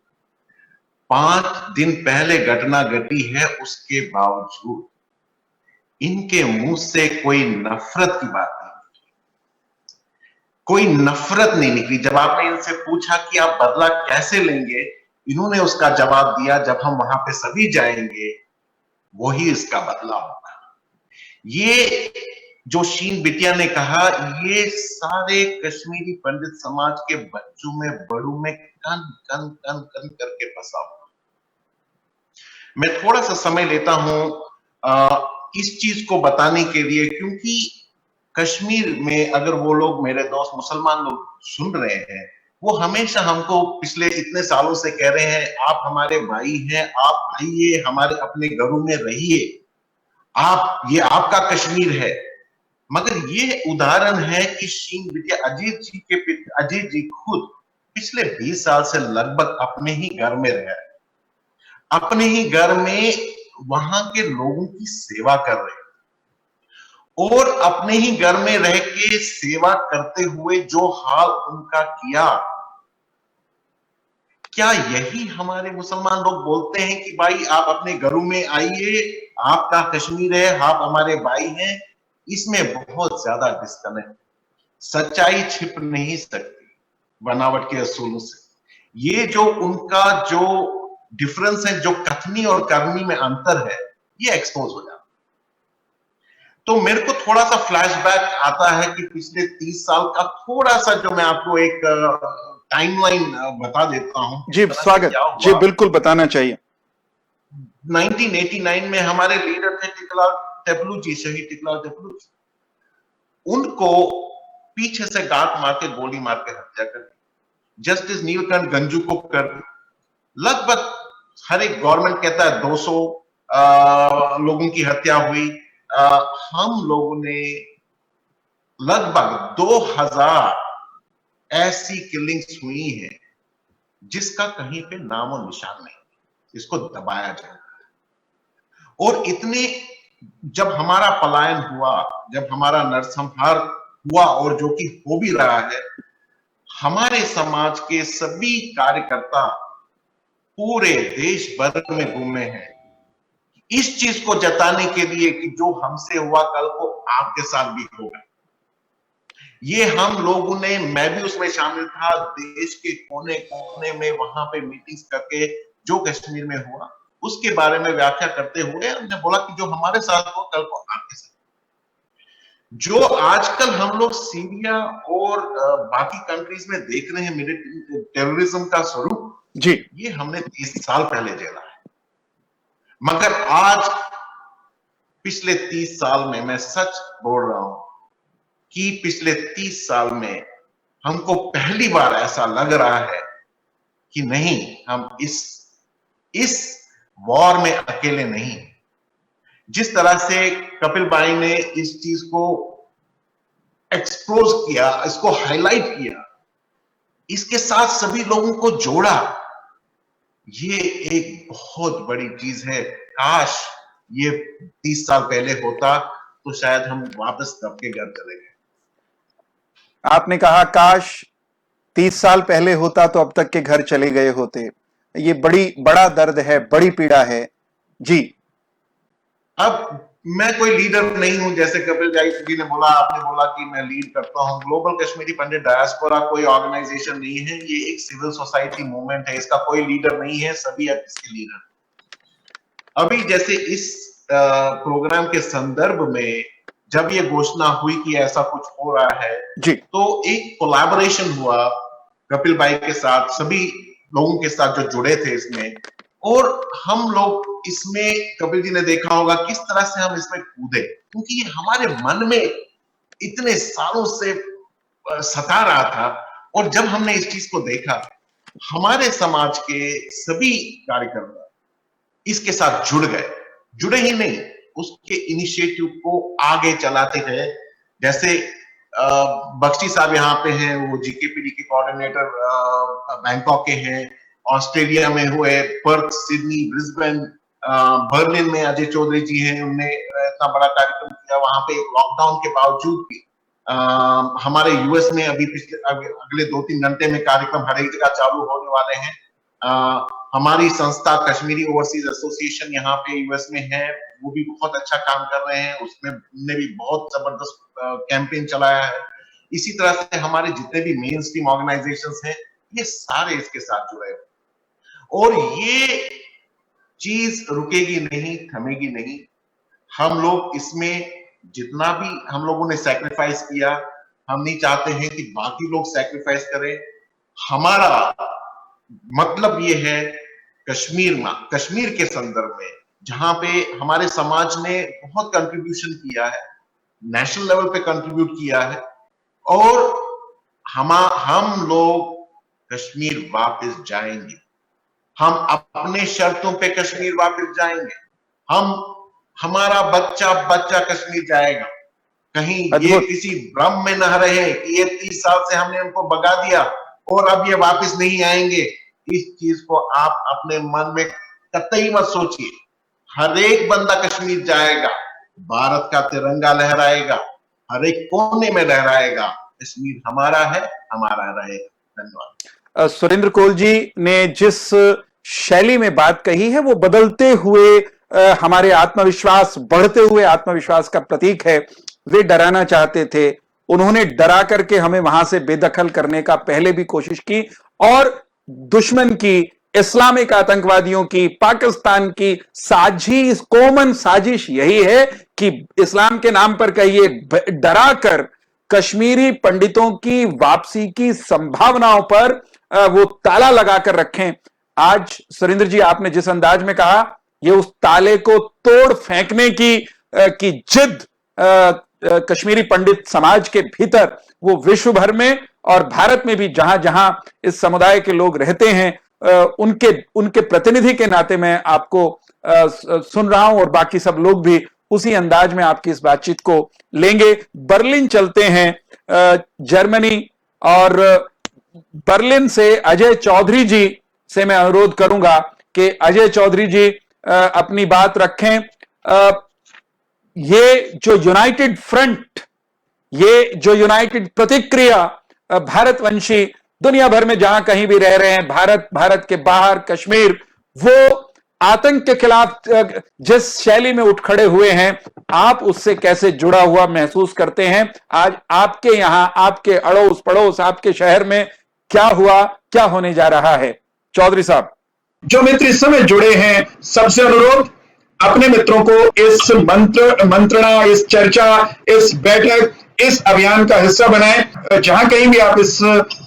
5 दिन पहले घटना घटी है, उसके बावजूद इनके मुंह से कोई नफरत की बात नहीं निकली, कोई नफरत नहीं निकली। जब आपने इनसे पूछा कि आप बदला कैसे लेंगे, इन्होंने उसका जवाब दिया, जब हम वहां पे सभी जाएंगे वही इसका बदला होगा। जो शीन बिटिया ने कहा, ये सारे कश्मीरी पंडित समाज के बच्चों में बड़ों में कन कन कन कन करके फंसा हुआ। मैं थोड़ा सा समय लेता हूं इस चीज को बताने के लिए, क्योंकि कश्मीर में अगर वो लोग, मेरे दोस्त मुसलमान लोग सुन रहे हैं, वो हमेशा हमको पिछले इतने सालों से कह रहे हैं, आप हमारे भाई हैं, आप आइए हमारे अपने घरों में रहिए, ये आपका कश्मीर है। मगर ये उदाहरण है कि शीन बिटिया, अजीत जी खुद पिछले 20 साल से लगभग अपने ही घर में रह रहे, अपने ही घर में वहां के लोगों की सेवा कर रहे, और अपने ही घर में रह के सेवा करते हुए जो हाल उनका किया, क्या यही हमारे मुसलमान लोग बोलते हैं कि भाई आप अपने घरों में आइए, आपका कश्मीर है, आप हमारे भाई हैं? इसमें बहुत ज्यादा डिस्कनेक्ट, सच्चाई छिप नहीं सकती बनावट के असूलों से। ये जो उनका जो डिफरेंस है, जो कथनी और करनी में अंतर है, ये एक्सपोज हो जाता। तो मेरे को थोड़ा सा फ्लैशबैक आता है कि पिछले 30 साल का थोड़ा सा, जो मैं आपको एक टाइमलाइन बता देता हूं। जी स्वागत, जी बिल्कुल बताना चाहिए। 1989 में हमारे लीडर थे टिकलाल टेपलू जी, शहीद टिकलाल टेपलू जी। उनको पीछे से गांठ मार के, गोली मार के हत्या कर दी। जस्टिस नीलकंठ गंजू को कर दी। लगभग हर एक गवर्नमेंट कहता है 200 लोगों की हत्या हुई। हम लोगों ने लगभग 2000 ऐसी किलिंग्स हुई हैं जिसका कहीं पे नाम और निशान नहीं, इसको दबाया जाए। और इतने, जब हमारा पलायन हुआ, जब हमारा नरसंहार हुआ, और जो कि हो भी रहा है, हमारे समाज के सभी कार्यकर्ता पूरे देश भर में घूमे हैं इस चीज को जताने के लिए कि जो हमसे हुआ कल को आपके साथ भी होगा। ये हम लोगों ने, मैं भी उसमें शामिल था, देश के कोने कोने में वहां पे मीटिंग्स करके जो कश्मीर में हुआ उसके बारे में व्याख्या करते हुए हमने बोला कि जो हमारे साथ हो कल को आपके साथ। जो आजकल हम लोग सीरिया और बाकी कंट्रीज में देख रहे हैं मिलिट्री टेररिज्म का स्वरूप, जी, ये हमने 30 साल पहले झेला है। मगर आज पिछले 30 साल में, मैं सच बोल रहा हूं कि पिछले 30 साल में हमको पहली बार ऐसा लग रहा है कि नहीं, हम इस वॉर में अकेले नहीं। जिस तरह से कपिल भाई ने इस चीज को एक्सपोज किया, इसको हाईलाइट किया, इसके साथ सभी लोगों को जोड़ा, ये एक बहुत बड़ी चीज है। काश ये 30 साल पहले होता तो शायद हम वापस तब के घर चले गए। आपने कहा काश 30 साल पहले होता तो अब तक के घर चले गए होते। ये बड़ा दर्द है, बड़ी पीड़ा है। जी, अब मैं कोई लीडर नहीं हूं, जैसे कपिल जी ने बोला, आपने बोला कि मैं लीड करता हूं। ग्लोबल कश्मीरी पंडित डायस्पोरा कोई ऑर्गेनाइजेशन नहीं है, ये एक सिविल सोसाइटी मूवमेंट है, इसका कोई लीडर नहीं है, सभी अब इसके लीडर। अभी जैसे इस प्रोग्राम के संदर्भ में जब ये घोषणा हुई कि ऐसा कुछ हो रहा है जी, तो एक कोलैबोरेशन हुआ कपिल भाई के साथ, सभी लोगों के साथ जो जुड़े थे इसमें, और हम लोग इसमें, कपिल जी ने देखा होगा किस तरह से हम इसमें कूदे, क्योंकि ये हमारे मन में इतने सालों से सता रहा था। और जब हमने इस चीज को देखा, हमारे समाज के सभी कार्यकर्ता इसके साथ जुड़े ही नहीं, उसके इनिशिएटिव को आगे चलाते गए। जैसे बख्शी साहब यहाँ पे हैं, वो जीकेपीडी के कोऑर्डिनेटर बैंकॉक के हैं, ऑस्ट्रेलिया में हुए, पर्थ, सिडनी, ब्रिस्बेन, बर्लिन में अजय चौधरी जी हैं, उन्होंने इतना बड़ा कार्यक्रम किया वहां पे लॉकडाउन के बावजूद भी। हमारे यूएस में अभी अगले 2-3 घंटे में कार्यक्रम हर एक जगह चालू होने वाले हैं। हमारी संस्था कश्मीरी ओवरसीज एसोसिएशन यहाँ पे यूएस में है, वो भी बहुत अच्छा काम कर रहे हैं, उसमें उन्होंने भी बहुत जबरदस्त कैंपेन चलाया है। इसी तरह से हमारे जितने भी मेन स्ट्रीम ऑर्गेनाइजेशंस हैं, ये सारे इसके साथ जुड़े हैं, और ये चीज रुकेगी नहीं, थमेगी नहीं। हम लोग इसमें जितना भी हम लोगों ने सैक्रिफाइस किया, हम नहीं चाहते हैं कि बाकी लोग सैक्रिफाइस करें। हमारा मतलब ये है कश्मीर के संदर्भ में, जहां पे हमारे समाज ने बहुत कंट्रीब्यूशन किया है, नेशनल लेवल पे कंट्रीब्यूट किया है, और हम लोग कश्मीर वापस जाएंगे। हम अपने शर्तों पे कश्मीर वापस जाएंगे। हमारा बच्चा कश्मीर जाएगा। कहीं ये किसी भ्रम में न रहे कि ये 30 साल से हमने उनको भगा दिया और अब ये वापस नहीं आएंगे। इस चीज को आप अपने मन में कतई मत सोचिए। हर एक बंदा कश्मीर जाएगा, भारत का तिरंगा लहराएगा, हर एक कोने में लहराएगा। कश्मीर हमारा है, हमारा रहेगा। धन्यवाद। सुरेंद्र कोल जी ने जिस शैली में बात कही है वो बदलते हुए हमारे आत्मविश्वास, बढ़ते हुए आत्मविश्वास का प्रतीक है। वे डराना चाहते थे, उन्होंने डरा करके हमें वहां से बेदखल करने का पहले भी कोशिश की, और दुश्मन की, इस्लामिक आतंकवादियों की, पाकिस्तान की साजिश, कॉमन साजिश यही है कि इस्लाम के नाम पर कहिए डरा कर कश्मीरी पंडितों की वापसी की संभावनाओं पर वो ताला लगाकर रखें। आज सुरेंद्र जी आपने जिस अंदाज में कहा, ये उस ताले को तोड़ फेंकने की जिद कश्मीरी पंडित समाज के भीतर, वो विश्व भर में और भारत में भी जहां जहां इस समुदाय के लोग रहते हैं, उनके प्रतिनिधि के नाते मैं आपको सुन रहा हूं, और बाकी सब लोग भी उसी अंदाज में आपकी इस बातचीत को लेंगे। बर्लिन चलते हैं, जर्मनी, और बर्लिन से अजय चौधरी जी से मैं अनुरोध करूंगा कि अजय चौधरी जी अपनी बात रखें। ये जो यूनाइटेड फ्रंट, ये जो यूनाइटेड प्रतिक्रिया भारतवंशी दुनिया भर में जहां कहीं भी रह रहे हैं, भारत के बाहर, कश्मीर, वो आतंक के खिलाफ जिस शैली में उठ खड़े हुए हैं, आप उससे कैसे जुड़ा हुआ महसूस करते हैं? आज आपके यहां, आपके अड़ोस पड़ोस, आपके शहर में क्या हुआ, क्या होने जा रहा है? चौधरी साहब। जो मित्र इस समय जुड़े हैं, सबसे अनुरोध, अपने मित्रों को इस मंत्रणा, इस चर्चा, इस बैठक, इस अभियान का हिस्सा बनाएं। जहां कहीं भी आप इस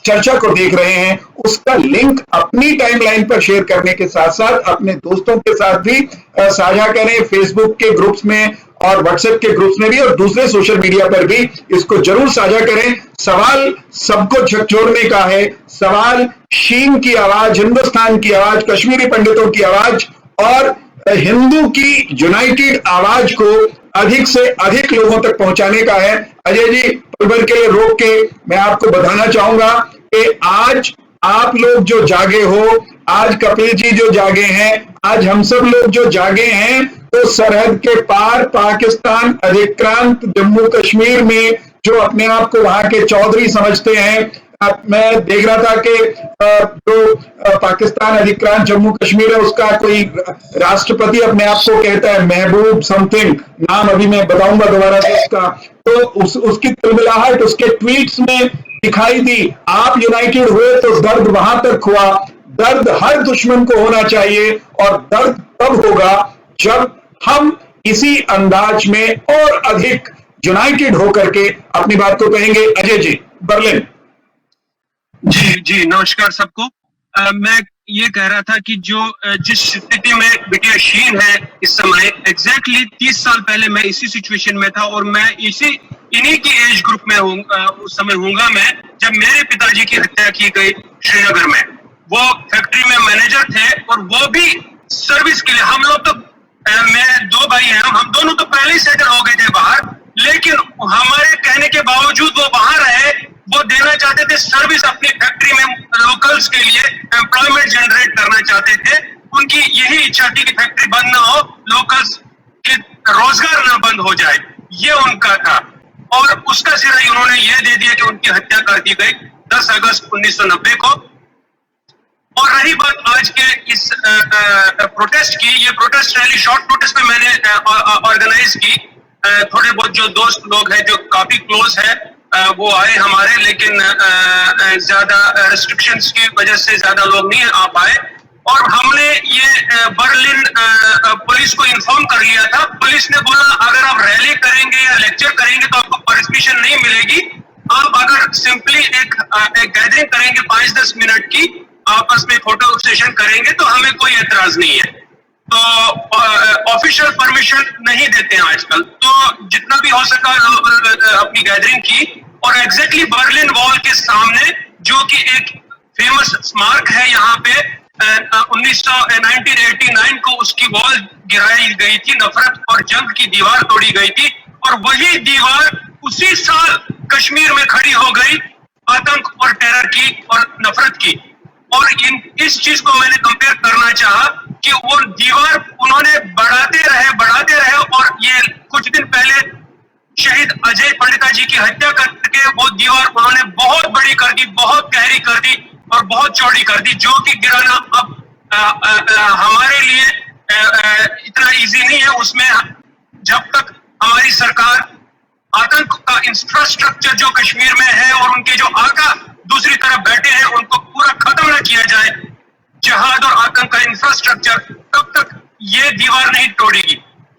चर्चा को देख रहे हैं, उसका लिंक अपनी टाइमलाइन पर शेयर करने के साथ साथ अपने दोस्तों के साथ भी साझा करें। फेसबुक के ग्रुप्स में और व्हाट्सएप के ग्रुप्स में भी, और दूसरे सोशल मीडिया पर भी इसको जरूर साझा करें। सवाल सबको झकझोरने का है। सवाल शीन की आवाज, हिंदुस्तान की आवाज, कश्मीरी पंडितों की आवाज और हिंदू की यूनाइटेड आवाज को अधिक से अधिक लोगों तक पहुंचाने का है। अजय जी, पल भर के लिए रोक के मैं आपको बताना चाहूंगा कि आज आप लोग जो जागे हो, आज कपिल जी जो जागे हैं, आज हम सब लोग जो जागे हैं, तो सरहद के पार पाकिस्तान अधिक्रांत जम्मू कश्मीर में जो अपने आप को वहां के चौधरी समझते हैं, मैं देख रहा था कि जो पाकिस्तान अधिक्रांत जम्मू कश्मीर है, उसका कोई राष्ट्रपति अपने आप को कहता है महबूब समथिंग, नाम अभी मैं बताऊंगा दोबारा से उसका, तो उसकी तिलमिलाहट उसके ट्वीट्स में दिखाई दी। आप यूनाइटेड हुए तो दर्द वहां तक हुआ। दर्द हर दुश्मन को होना चाहिए, और दर्द तब होगा जब हम इसी अंदाज में और अधिक यूनाइटेड होकर के अपनी बात को कहेंगे। अजय जी, बर्लिन। जी नमस्कार सबको। मैं ये कह रहा था कि जिस स्थिति में बिटिया शीन है इस समय, एग्जैक्टली 30 साल पहले मैं इसी सिचुएशन में था, और मैं इन्हीं की एज ग्रुप में उस समय हूँगा मैं, जब मेरे पिताजी की हत्या की गई श्रीनगर में। वो फैक्ट्री में मैनेजर थे, और वो भी सर्विस के लिए, हम लोग तो, मैं 2 भाई हैं, हम दोनों तो पहले ही सेटल हो गए थे बाहर, लेकिन हमारे कहने के बावजूद वो बाहर रहे। वो देना चाहते थे सर्विस अपनी फैक्ट्री में, लोकल्स के लिए एम्प्लॉयमेंट जनरेट करना चाहते थे। उनकी यही इच्छा थी कि फैक्ट्री बंद ना हो, लोकल्स के रोजगार ना बंद हो जाए, ये उनका था। और उसका सिरा उन्होंने ये दे दिया कि उनकी हत्या कर दी गई 10 अगस्त 1990 को। और रही बात आज के इस प्रोटेस्ट की, ये प्रोटेस्ट रैली शॉर्ट नोटिस पे मैंने ऑर्गेनाइज की। थोड़े बहुत जो दोस्त लोग हैं जो काफी क्लोज है, वो आए हमारे, लेकिन ज्यादा रेस्ट्रिक्शंस की वजह से ज्यादा लोग नहीं आ पाए। और हमने ये बर्लिन पुलिस को इन्फॉर्म कर लिया था। पुलिस ने बोला अगर आप रैली करेंगे या लेक्चर करेंगे तो आपको परमिशन नहीं मिलेगी। आप अगर सिंपली एक गैदरिंग करेंगे 5-10 मिनट की, आपस में फोटो सेशन करेंगे तो हमें कोई एतराज नहीं है। तो ऑफिशियल परमिशन नहीं देते हैं आजकल, तो जितना भी हो सका अपनी गैदरिंग की। और एग्जैक्टली बर्लिन वॉल के सामने, जो कि एक फेमस स्मारक है यहाँ पे, 1989 को उसकी वॉल गिराई गई थी, नफरत और जंग की दीवार तोड़ी गई थी, और वही दीवार उसी साल कश्मीर में खड़ी हो गई आतंक और टेरर की और नफरत की। और इस चीज को मैंने कंपेयर करना चाहा कि वो दीवार उन्होंने बढ़ाते रहे और ये कुछ दिन पहले शहीद अजय पंडिता जी की हत्या करके वो दीवार उन्होंने बहुत बड़ी कर दी, बहुत गहरी कर दी और बहुत चौड़ी कर दी, जो कि गिराना अब हमारे लिए इतना इजी नहीं है। उसमें जब तक हमारी सरकार आतंक का इंफ्रास्ट्रक्चर जो कश्मीर में है और उनके जो आका दूसरी तरफ बैठे हैं उनको पूरा खत्म न किया जाए, जिहाद और आतंक का इंफ्रास्ट्रक्चर, तब तक ये दीवार नहीं तोड़ेगी।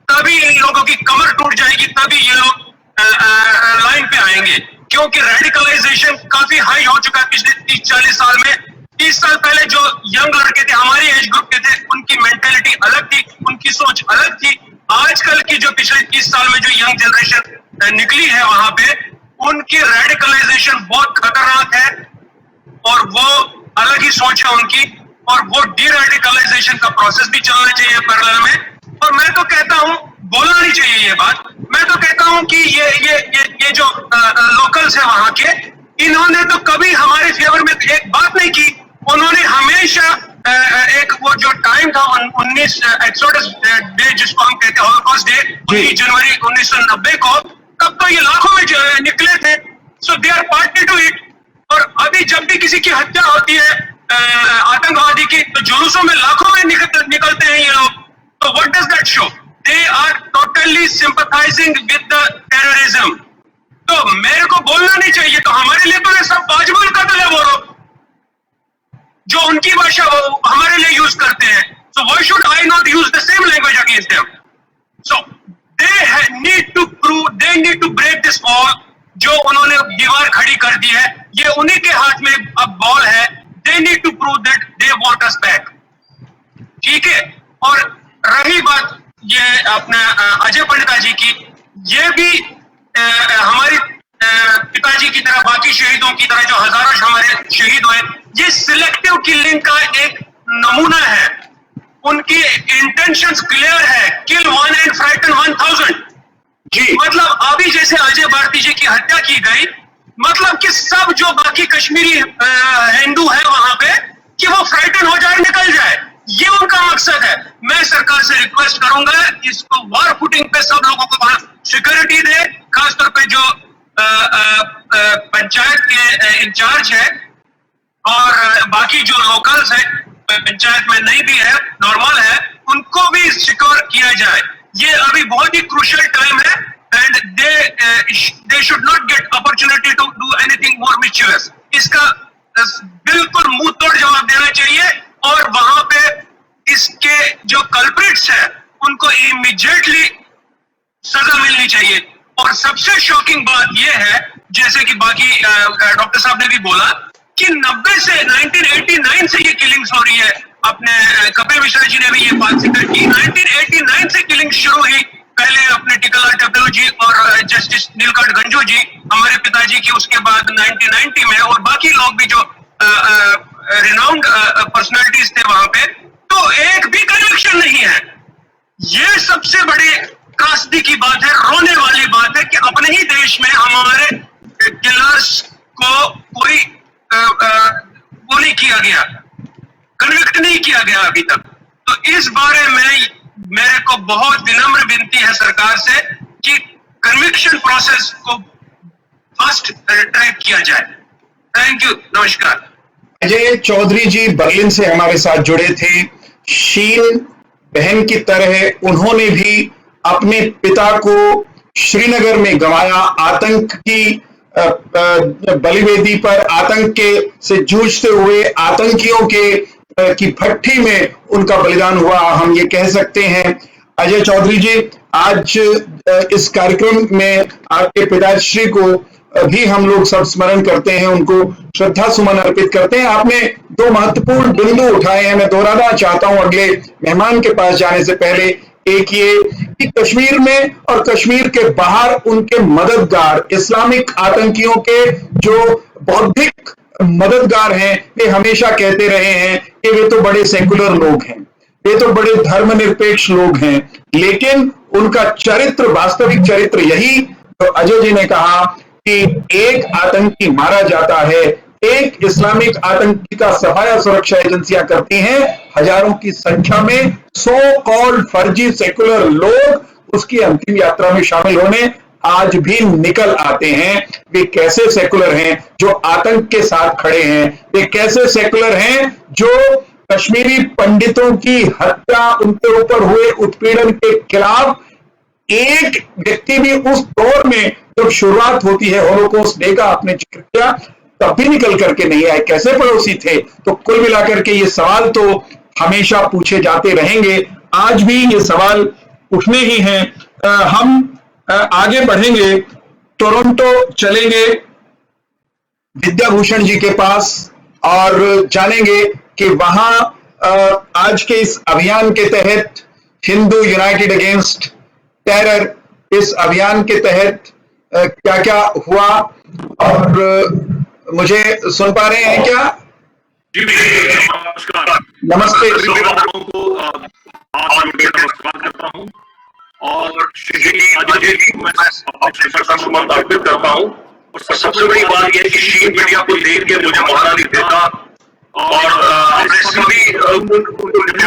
तभी इन लोगों की कमर टूट जाएगी, तभी ये लोग लाइन पे आएंगे। क्योंकि रेडिकलाइजेशन काफी हाई हो चुका है पिछले 30-40 साल में। 30 साल पहले जो यंग लड़के थे, हमारे एज ग्रुप के थे, उनकी मेंटेलिटी अलग थी, उनकी सोच अलग थी। आजकल की जो पिछले 30 साल में जो यंग जनरेशन निकली है वहां पे, उनकी रेडिकलाइजेशन बहुत खतरनाक है और वो अलग ही सोच है उनकी, और वो डी रेडिकलाइजेशन का प्रोसेस भी चलना चाहिए पैरेलल में। और मैं तो कहता हूं बोलना नहीं चाहिए ये बात। मैं तो कहता हूं कि ये जो लोकल्स है वहां के, इन्होंने तो कभी हमारे फेवर में एक बात नहीं की। उन्होंने हमेशा एक वो जो टाइम था 19 एक्सोडस डे जिसको हम कहते हैं हॉलोकॉस्ट डे, 19 जनवरी 1990 को, तब तो ये लाखों में निकले थे। So they are party to it. और अभी जब भी किसी की हत्या होती है आतंकवादी की, तो जुलूसों में लाखों में निकलते हैं ये लोग। तो what does that show? They are totally sympathising with the terrorism. तो मेरे को बोलना नहीं चाहिए, तो हमारे लिए तो ये सब वाजिबुल कत्ल है वो लोग, जो उनकी भाषा वो हमारे लिए यूज करते हैं। So why should I not use the same language against them? So they need to break this wall. जो उन्होंने दीवार खड़ी कर दी है, ये उन्हीं के हाथ में अब बॉल है। They need to prove that they want us back. ठीक है। और रही बात ये अपना अजय पंडिता जी की, ये भी हमारे पिताजी की तरह, बाकी शहीदों की तरह जो हजारों हमारे शहीद हुए, ये सिलेक्टिव किलिंग का एक नमूना है। उनकी इंटेंशंस क्लियर है, किल 1 and frighten 1000 जी। मतलब अभी जैसे अजय भारती जी की हत्या की गई, मतलब कि सब जो बाकी कश्मीरी हिंदू है वहां पे, कि वो फ्राइटन हो जाए, निकल जाए, ये उनका मकसद है। मैं सरकार से रिक्वेस्ट करूंगा इसको वॉर फुटिंग पे सब लोगों को वहां सिक्योरिटी दे, खासतौर पे जो पंचायत के इंचार्ज है और बाकी जो लोकल्स है, पंचायत में नहीं भी है, नॉर्मल है, उनको भी सिक्योर किया जाए। ये अभी बहुत ही क्रूशियल टाइम है and they should not get opportunity to do anything more mischievous. इसका बिल्कुल मुंह तोड़ जवाब देना चाहिए और वहां पे इसके जो कल्प्रिट्स है उनको इमीडिएटली सजा मिलनी चाहिए। और सबसे शॉकिंग बात यह है, जैसे कि बाकी डॉक्टर साहब ने भी बोला, कि 1989 से ये किलिंग्स हो रही है। अपने कपिल मिश्रा जी ने भी ये बात जिक्र की, 1989 से किलिंग शुरू हुई। पहले अपने टिकला टप्पू जी और जस्टिस नीलकंठ गंजू जी, हमारे पिताजी की, उसके बाद 1990 में और बाकी लोग भी जो रिनाउंड पर्सनालिटीज थे वहां पे, तो एक भी कनेक्शन नहीं है। ये सबसे बड़ी त्रासदी की बात है, रोने वाली बात है कि अपने ही देश में हमारे किलर्स को कोई वो नहीं किया गया, कन्विक्ट नहीं किया गया अभी तक। तो इस बारे में मेरे को बहुत विनम्र विनती है सरकार से कि कन्विक्शन प्रोसेस को फास्ट ट्रैक किया जाए। थैंक यू, नमस्कार। अजय चौधरी जी बर्लिन से हमारे साथ जुड़े थे। शीन बहन की तरह उन्होंने भी अपने पिता को श्रीनगर में गंवाया। आतंक की बलिवेदी पर आतंक के से जूझते हुए आतंकियों के की भट्ठी में उनका बलिदान हुआ, हम ये कह सकते हैं। अजय चौधरी जी, आज इस कार्यक्रम में आपके पिताश्री को भी हम लोग सब स्मरण करते हैं, उनको श्रद्धा सुमन अर्पित करते हैं। आपने दो महत्वपूर्ण बिंदु उठाए हैं, मैं दोहराना चाहता हूं अगले मेहमान के पास जाने से पहले। एक ये कि कश्मीर में और कश्मीर के बाहर उनके मददगार, इस्लामिक आतंकियों के जो बौद्धिक मददगार हैं, वे हमेशा कहते रहे हैं कि वे तो बड़े सेकुलर लोग हैं, वे तो बड़े धर्मनिरपेक्ष लोग हैं, लेकिन उनका चरित्र, वास्तविक चरित्र यही तो अजय जी ने कहा कि एक आतंकी मारा जाता है, एक इस्लामिक आतंकी का सफाया सुरक्षा एजेंसियां करती हैं, हजारों की संख्या में सो कॉल्ड फर्जी सेकुलर लोग उसकी अंतिम यात्रा में शामिल होने आज भी निकल आते हैं। वे कैसे सेकुलर हैं जो आतंक के साथ खड़े हैं? वे कैसे सेकुलर हैं जो कश्मीरी पंडितों की हत्या, उनके ऊपर हुए उत्पीड़न के खिलाफ एक व्यक्ति भी उस दौर में जब शुरुआत होती है होलोकॉस्ट डे का, आपने जिक्र किया, तब भी निकल करके नहीं आए, कैसे पड़ोसी थे? तो कुल मिलाकर के ये सवाल तो हमेशा पूछे जाते रहेंगे, आज भी ये सवाल उठने ही हैं। हम आगे बढ़ेंगे, टोरंटो चलेंगे विद्याभूषण जी के पास और जानेंगे कि वहां आज के इस अभियान के तहत, हिंदू यूनाइटेड अगेंस्ट टेरर, इस अभियान के तहत क्या क्या हुआ, और मुझे सुन पा रहे हैं क्या? जी नमस्कार। नमस्ते। नमस्कार करता हूँ और श्री अजय जी को मैं श्रद्धासुमन अर्पित करता हूँ। और सबसे बड़ी बात यह है कि शीन मीडिया को देख के मुझे मौका नहीं देता और अपने सभी उन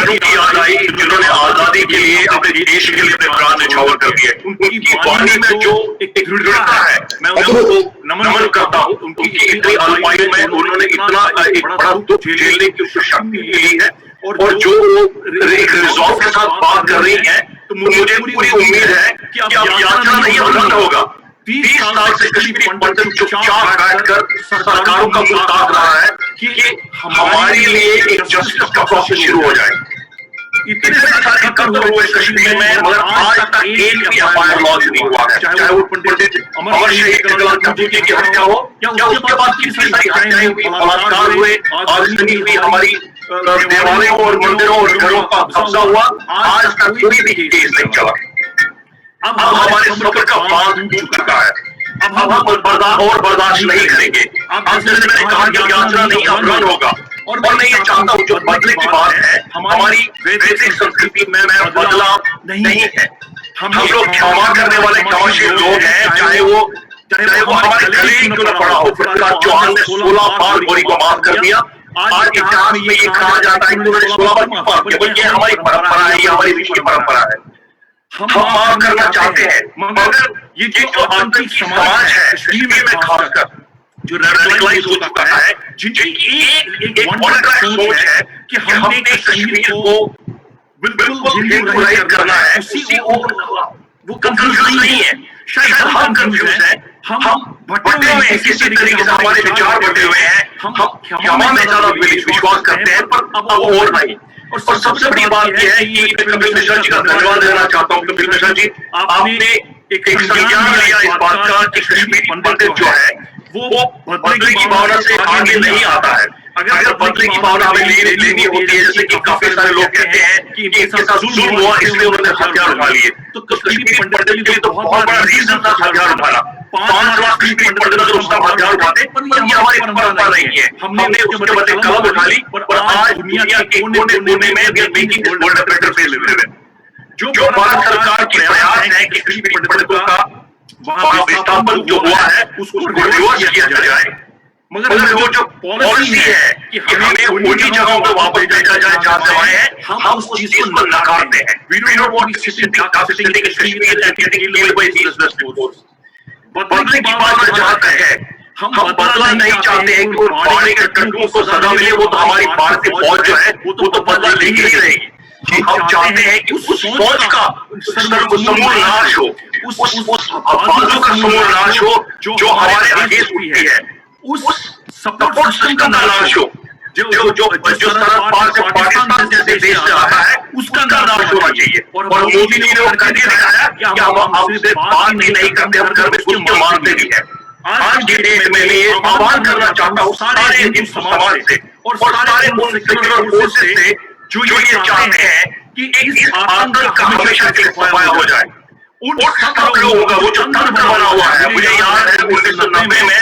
की याद आई जिन्होंने आजादी के लिए, अपने देश के लिए अपने प्राण न्यौछावर कर दिए। उनकी वाणी में जो एक दृढ़ता है, मैं उनको नमन करता हूँ। उनकी इतनी अल्पायु में उन्होंने इतना एक बड़ा दुख झेलने की शक्ति ली है और जो एक रिजॉल्व के साथ बात कर रही है, तो मुझे पूरी उम्मीद है कि अब यात्रा नहीं बंद होगा। 30 साल से कश्मीरी पंडित चुपचाप बैठकर सरकारों का मुंह ताक रहा है कि हमारे लिए एक जस्टिस का प्रोसेस शुरू हो जाए। इतने सारे कदम हुए कश्मीर में, मगर आज तक एक भी एफआईआर लॉन्च नहीं हुआ है, चाहे वो पंडित अमर शहीद जी की हत्या हो या उसके बाद कितनी सारी हत्याएं हुई, बलात्कार हुए, आगजनी हुई, हमारी देवालयों और मंदिरों और घरों का कब्जा हुआ, आज तक कोई भी केस नहीं चला। अब हमारे सब्र का बांध टूट चुका है, अब हम बर्दाश्त नहीं करेंगे। अब जैसे मैंने कहा कि यात्रा नहीं अब रन होगा, और मैं ये चाहता हूँ जो बदले की बात है, हमारी वैदिक संस्कृति में बदलाव नहीं है। हम लोग क्षमा करने वाले क्षमाशील लोग हैं, चाहे वो हमारे गले ही क्यों न पड़ा हो। पृथ्वीराज चौहान ने 16 बार गौरी को माफ कर दिया। आज इतिहास में ये कहा जाता है कि उन्होंने 16 बार माफ किया, बल्कि हमारी परंपरा है, ये हमारी विश्व परंपरा है। हम माफ करना चाहते हैं, मगर ये जो आंतरिक समाज है कश्मीर में खासकर जो रेडिकलाइज हो चुका है, जिनकी एक वन ट्रैक सोच है कि हमने कश्मीर को बिल्कुल हिंदुइज करना है, उसी वो कंफ्यूज नहीं है, शायद हम कंफ्यूज हैं, हम बटे हुए हैं, किसी तरीके से हमारे विचार बटे हुए हैं, हम क्षमा में ज्यादा विश्वास करते हैं, पर अब और नहीं। और सबसे बड़ी बात यह है कि मैं कपिल मिश्रा जी का धन्यवाद देना चाहता हूँ। कपिल मिश्रा जी, आपने एक संज्ञान लिया इस बात का कि कश्मीरी पंडित जो है वो बदले की भावना से आगे नहीं आता है। अगर बदले की भावना हमें लेनी होती है, जैसे कि काफी सारे लोग कहते हैं कि इनके साथ जुल्म हुआ इसलिए उन्होंने हथियार उठा लिए, तो कश्मीरी पंडित के लिए तो बहुत बड़ा रीजन था हथियार उठाना। 5 लाख कश्मीरी पंडित अगर उसका हथियार उठाते, पर ये हमारी परंपरा नहीं है। हमने उसके बदले कलम उठा ली और आज दुनिया के कोने-कोने में मेकिंग गोल्ड बेटर फेल हुए हैं। जो भारत सरकार के प्रयास है कि कश्मीरी पंडितों का वहां विस्थापन जो हुआ है उसको रिवर्स किया जाए, मगर वो जो पॉलिसी है कि हमें उन्हीं जगहों को वापस भेजा जाए जहां से आए हैं, हम उस चीज को नकारते हैं। We don't want to sit in Kashmir and getting killed by useless force. बदले की बात जहां तक है, हम बदला नहीं चाहते हैं कि वो पानी के टट्टुओं को सजा मिले, वो तो हमारी भारतीय फौज जो है वो तो बदला लेके ही रहेगी। हम चाहते हैं कि उस सोच का समूल नाश हो, उस बाजू का समूल नाश हो जो हमारे अगेंस्ट उठी है, उस सपोर्ट सिस्टम का नाश हो, जो सरहद पार से पाकिस्तान जैसे देश से आता है उसका नाश होना चाहिए। और मोदी जी ने वो करके दिखाया कि हम आपसे बात ही नहीं करते, हम घर में घुस के मारते भी है। आज की डेट में मैं ये आह्वान करना चाहता हूँ सारे हिंदू समाज से और सारे उन सेक्युलर फोर्सेस से जो ये चाहते हैं कि इस आतंक का हमेशा के लिए सफाया हो जाए। उन सब लोगों का वो जो तंत्र बना हुआ है, मुझे याद है 1990 में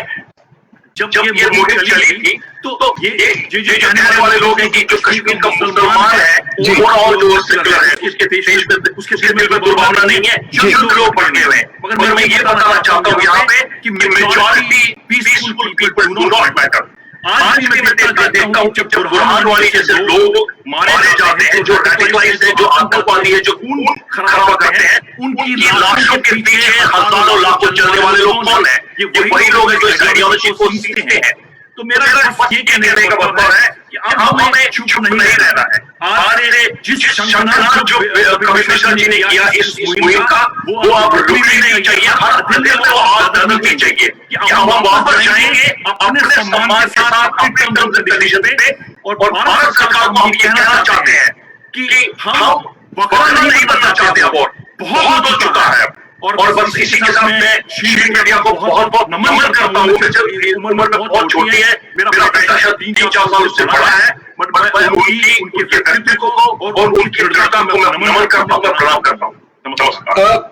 जब ये मुहिम चली थी तो ये जो कहने वाले लोग हैं कि जो कश्मीर का मुसलमान है वो और जो सेक्युलर है उसके देश में उसके दिल में दुर्भावना नहीं है, जो लोग बढ़ने हुए हैं। मगर मैं ये बताना चाहता हूँ यहाँ पे कि majority peaceful people do not matter. आज भी मैं देखता हूँ जब बुरहान वाली जैसे लोग मारे जाते हैं, जो रेडिकलाइज्ड है, जो आतंकवादी है, जो खून खराबा करते हैं, उनकी लाशों के पीछे हजारों लाखों चलने वाले लोग कौन है? ये वही लोग हैं जो इस आइडियोलॉजी को सीखते हैं। तो मेरा ये कहने का मतलब है कि अब हमें चुप नहीं रहना है। आज जिस संघर्ष जो कमिश्नर जी ने किया इस मुहिम का वो अब रुकनी नहीं चाहिए, हर दिन वो आग लगनी चाहिए कि हम वापस जाएंगे अपने सम्मान के साथ अपने टर्म्स एंड कंडीशन पे। और भारत सरकार को हम ये कहना चाहते हैं कि हम बकरा नहीं बनना चाहते, अब और बहुत हो चुका है। और बस इसी के साथ मैं शीर्ष मीडिया को बहुत बहुत नमन करता हूँ। उम्र में बहुत छोटी है, मेरा बेटा शायद 3-4 साल उससे बड़ा है, बट मैं उनके व्यक्तित्व को और उनकी दृढ़ता को मैं नमन करता हूँ, प्रणाम करता हूँ। नमस्कार।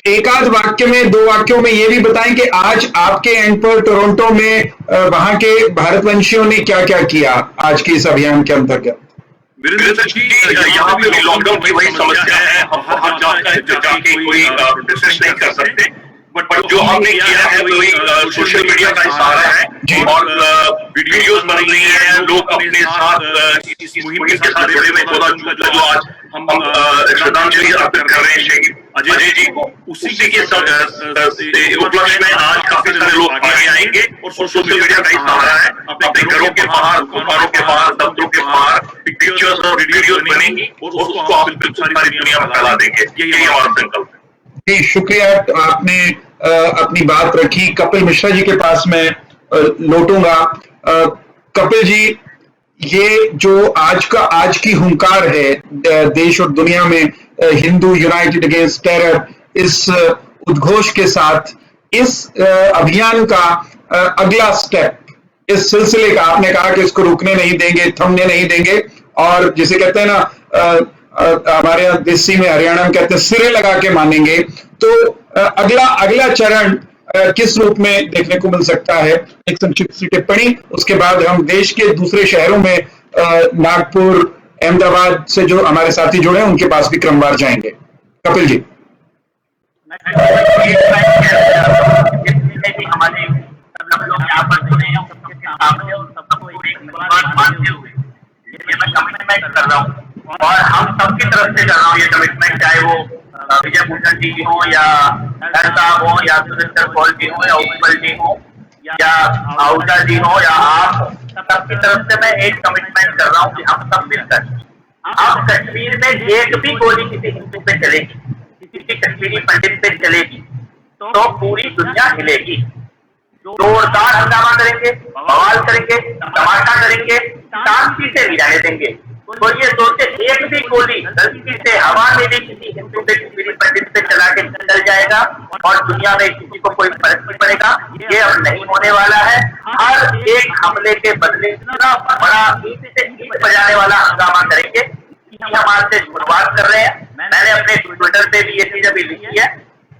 एक आध वाक्य में, 2 वाक्यों में ये भी बताएं कि आज आपके एंड पर टोरंटो में वहां के भारतवंशियों ने क्या क्या किया आज के इस अभियान के अंतर्गत? वीरेंद्र जी, यहाँ पे भी लॉकडाउन की वही समस्या है, हम बाहर जाके कोई प्रोटेस्ट नहीं कर सकते, बट जो हमने किया है वही सोशल मीडिया का सहारा है और वीडियोस बन रही हैं, लोग अपने साथ इस मुहिम के साथ जुड़े हुए। जो आज हम श्रद्धांजलि अर्पित कर रहे हैं शहीद अजय जी को, उसी के उपलक्ष्य में आज काफी सारे लोग आगे आएंगे और सोशल मीडिया का सहारा है। अपने घरों के बाहर, दुकानों के बाहर, दफ्तरों के बाहर पिक्चर्स और वीडियोस बनेंगी और उसको आप सारी दुनिया में फैला देंगे। यही हमारा संकल्प है। जी, शुक्रिया, आपने अपनी बात रखी। कपिल मिश्रा जी के पास मैं लौटूंगा। कपिल जी, ये जो आज की हुंकार है देश और दुनिया में, हिंदू यूनाइटेड अगेंस्ट टेरर, इस उद्घोष के साथ इस अभियान का अगला स्टेप, इस सिलसिले का, आपने कहा कि इसको रुकने नहीं देंगे, थमने नहीं देंगे, और जिसे कहते हैं ना हमारे यहाँ देसी में, हरियाणा में कहते हैं सिरे लगा के मानेंगे। तो अगला चरण किस रूप में देखने को मिल सकता है? एक संक्षिप्त सी टिप्पणी, उसके बाद हम देश के दूसरे शहरों में नागपुर, अहमदाबाद से जो हमारे साथी जुड़े हैं उनके पास भी क्रमवार जाएंगे। कपिल जी। हमारे सब लोग यहाँ पर जुड़े हैं, सबके सामने और सबको एक बात मानते हुए ये मैं कमिटमेंट कर रहा हूँ और हम सबकी तरफ से कर रहा हूँ ये कमिटमेंट, चाहे वो विजय भूषण जी हो या धर साहब हो या सुरेंद्र कौल जी हो या उत्पल जी हो या आहूजा जी हो या आप, सबकी तरफ से मैं एक कमिटमेंट कर रहा हूँ कि हम सब मिलकर, अब कश्मीर में एक भी गोली किसी हिंदू पे चलेगी, किसी कश्मीरी पंडित पे चलेगी तो पूरी दुनिया हिलेगी। जोरदार हंगामा करेंगे, बवाल करेंगे, धमाका करेंगे, शांति से नहीं रहने देंगे। तो ये सोचे एक भी गोली गलती से हवा में भी किसी हिंदू पे, किसी पंडित पे चला के चल जाएगा और दुनिया में किसी को कोई फर्क नहीं पड़ेगा, ये अब नहीं होने वाला है। हर एक हमले के बदले इतना बड़ा ईट से ईट बजाने वाला हंगामा करेंगे कि हम आज से शुरुआत कर रहे हैं। मैंने अपने ट्विटर पे भी ये चीज अभी लिखी है,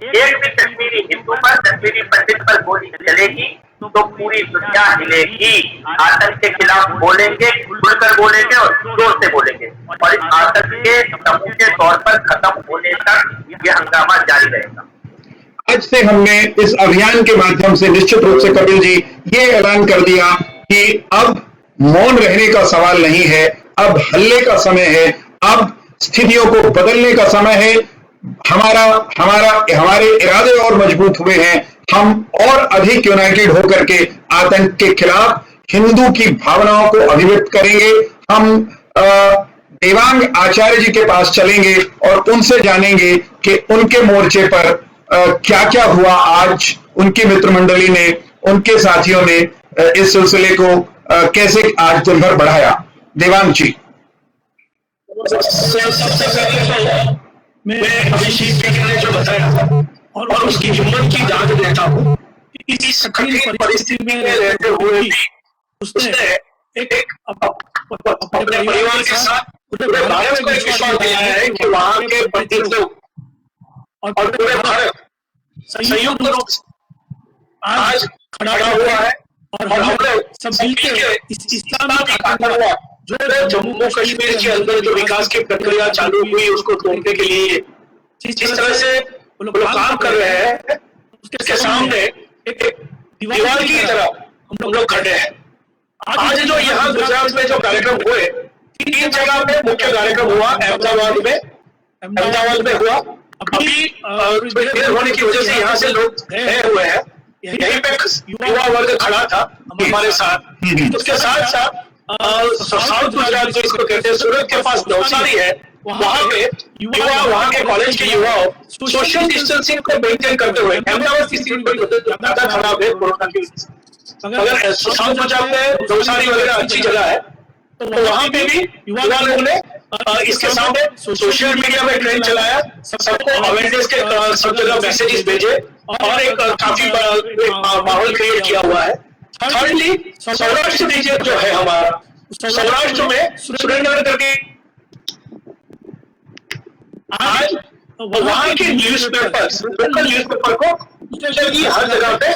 एक भी कश्मीरी हिंदू पर, कश्मीरी पंडित पर गोली चलेगी तो पूरी दुनिया हिलेगी। आतंक के खिलाफ बोलेंगे, खुलकर बोलेंगे और जोर से बोलेंगे और इस आतंक के समूचे तौर पर खत्म होने तक ये हंगामा जारी रहेगा। आज से हमने इस अभियान के माध्यम से निश्चित रूप से कपिल जी ये ऐलान कर दिया कि अब मौन रहने का सवाल नहीं है, अब हल्ले का समय है, अब स्थितियों को बदलने का समय है। हमारे इरादे और मजबूत हुए हैं, हम और अधिक यूनाइटेड होकर के आतंक के खिलाफ हिंदू की भावनाओं को अभिव्यक्त करेंगे। हम देवांग आचार्य जी के पास चलेंगे और उनसे जानेंगे कि उनके मोर्चे पर क्या क्या हुआ। आज उनकी मित्र मंडली ने, उनके साथियों ने इस सिलसिले को कैसे आज दिन भर बढ़ाया? देवांग जी। सबसे पहले मैं अभिषेक बेटिया ने जो बताया और उसकी हिम्मत की दाद देता हूँ। इस कठिन परिस्थिति में रहते हुए भी उसने एक अपने परिवार के साथ पूरे भारत को एक विश्वास दिलाया है कि वहां के पंडित लोग और पूरे भारत संयुक्त रूप से आज खड़ा हुआ है और हम लोग सब मिलकर इस इस्लामी आतंकवाद जो जम्मू कश्मीर के अंदर जो विकास की प्रक्रिया चालू हुई उसको तोड़ने के लिए जिस तरह से वो लोग काम कर रहे हैं उसके सामने एक दीवार की तरह हम लोग खड़े हैं। आज जो यहाँ गुजरात में जो कार्यक्रम हुए, 3 जगह पे मुख्य कार्यक्रम हुआ। अहमदाबाद में हुआ। अभी देर होने की वजह से यहाँ से लोग गए हुए हैं। यहीं पे युवा वर्ग खड़ा था हमारे साथ। उसके साथ साथ साउथ गुजरात जो इसको कहते हैं, सूरत के पास नवसारी है, वहां पे युवा, वहां के कॉलेज के युवा सोशल डिस्टेंसिंग को मेंटेन करते हुए, अहमदाबाद की स्थिति ज्यादा खराब है कोरोना की वजह से, अगर साउथ गुजरात में नवसारी वगैरह अच्छी जगह है तो वहां पे भी युवा लोगों ने इसके सामने सोशल मीडिया में ट्रेंड चलाया, सबको अवेयरनेस के सब जगह मैसेजेस भेजे और एक काफी माहौल क्रिएट किया हुआ है। थर्डली, सौराष्ट्र रीजन जो है हमारा, सौराष्ट्र में सुरेंद्रनगर करके आज वहां के न्यूज़पेपर, लोकल न्यूज़पेपर को हर जगह पे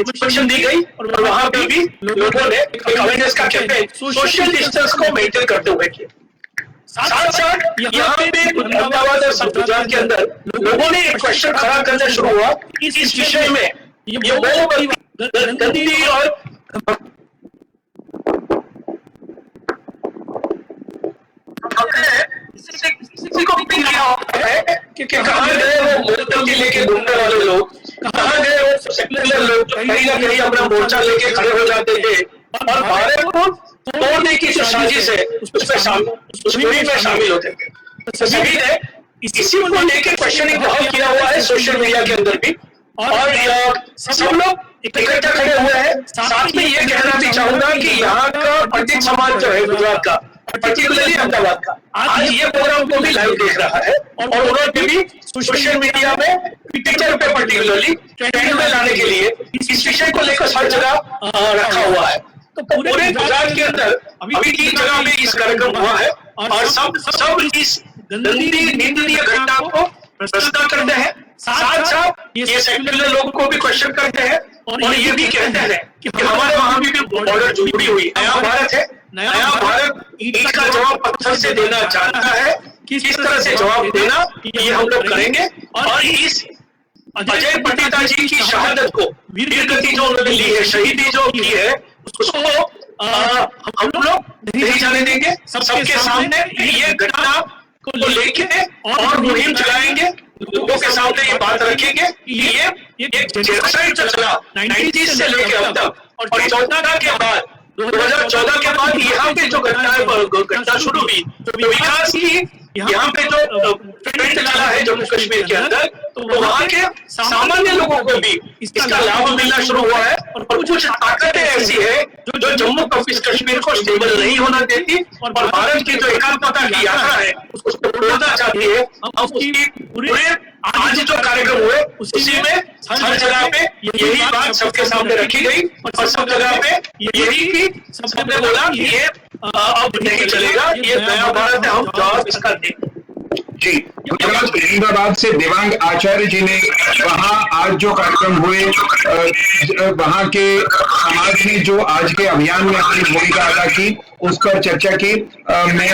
इंस्ट्रक्शन दी गई और वहां पे भी लोगों ने अवेयरनेस का कैंपेन सोशल डिस्टेंस को मेंटेन करते हुए किया। साथ साथ यहाँ पे अहमदाबाद और सब गुजरात के अंदर लोगों ने एक क्वेश्चन खड़ा करना शुरू हुआ इस विषय में, ये वो गंदी और किसी को भी किया है कि कहाँ गए वो मोटरसाइकिल लेके घूमने वाले लोग, कहाँ गए वो सेक्युलर लोग जो कहीं ना कहीं अपना मोर्चा लेके खड़े हो जाते थे और भारत को तोड़ने की जो साजिश है उसमें शामिल होते थे। सभी ने इसी को लेकर क्वेश्चनिंग बहुत किया हुआ है सोशल मीडिया के अंदर भी, और सब लोग इकट्ठा खड़े हुए हैं। साथ में ये कहना भी चाहूंगा कि यहाँ का पंडित समाज जो है गुजरात का, पर्टिकुलरली अहमदाबाद का, आज ये प्रोग्राम को भी लाइव देख रहा है और उन्होंने भी सोशल मीडिया में ट्विटर पे पर्टिकुलरली ट्रेंड में लाने के लिए इस विषय को लेकर हर जगह रखा हुआ है। तो पूरे गुजरात के अंदर अभी 3 जगह में इस कार्यक्रम हुआ है और सब इस गंदी निंदनीय घटना को प्रस्तुत करते हैं। साथ साथ ये सेक्युलर लोगों को भी क्वेश्चन करते हैं और ये भी कहते हैं कि हमारे वहां भी बॉर्डर जुड़ी हुई नया भारत है, नया भारत ईट का जवाब पत्थर से देना चाहता है। किस तरह से जवाब देना ये हम लोग करेंगे और इस अजय पंडिता जी की शहादत को, वीर गति जो उन्होंने ली है, शहीदी जो की है, उसको हम लोग नहीं जाने देंगे। सबके सामने ये घटना को लेके और मुहिम चलाएंगे, लोगों के सामने ये बात रखेंगे कि ये जेनोसाइड जो चला 90s से लेके अब तक और 2014 के बाद 2014 के बाद यहाँ पे जो घटना शुरू हुई, तो विकास की यहाँ पे जो ट्रेंड चला है जम्मू कश्मीर के अंदर, तो वहाँ के सामान्य लोगों को भी इसका लाभ मिलना शुरू हुआ है और कुछ ताकतें ऐसी है जो जम्मू कश्मीर को स्टेबल नहीं होना देती और भारत की जो एकात्मता की यात्रा है उसको तोड़ना चाहती है। हम उसकी पूरे आज जो कार्यक्रम हुए उसी में हर जगह पे यही बात सबके सामने रखी गई और सब जगह पे यही की सबने बोला कि ये अब नहीं चलेगा, ये नया भारत है, हम जवाब इसका देंगे। जी, अहमदाबाद से देवांग आचार्य जी ने वहां आज जो कार्यक्रम हुए, वहां के समाज ने जो आज के अभियान में अपनी भूमिका अदा की उस पर चर्चा की। मैं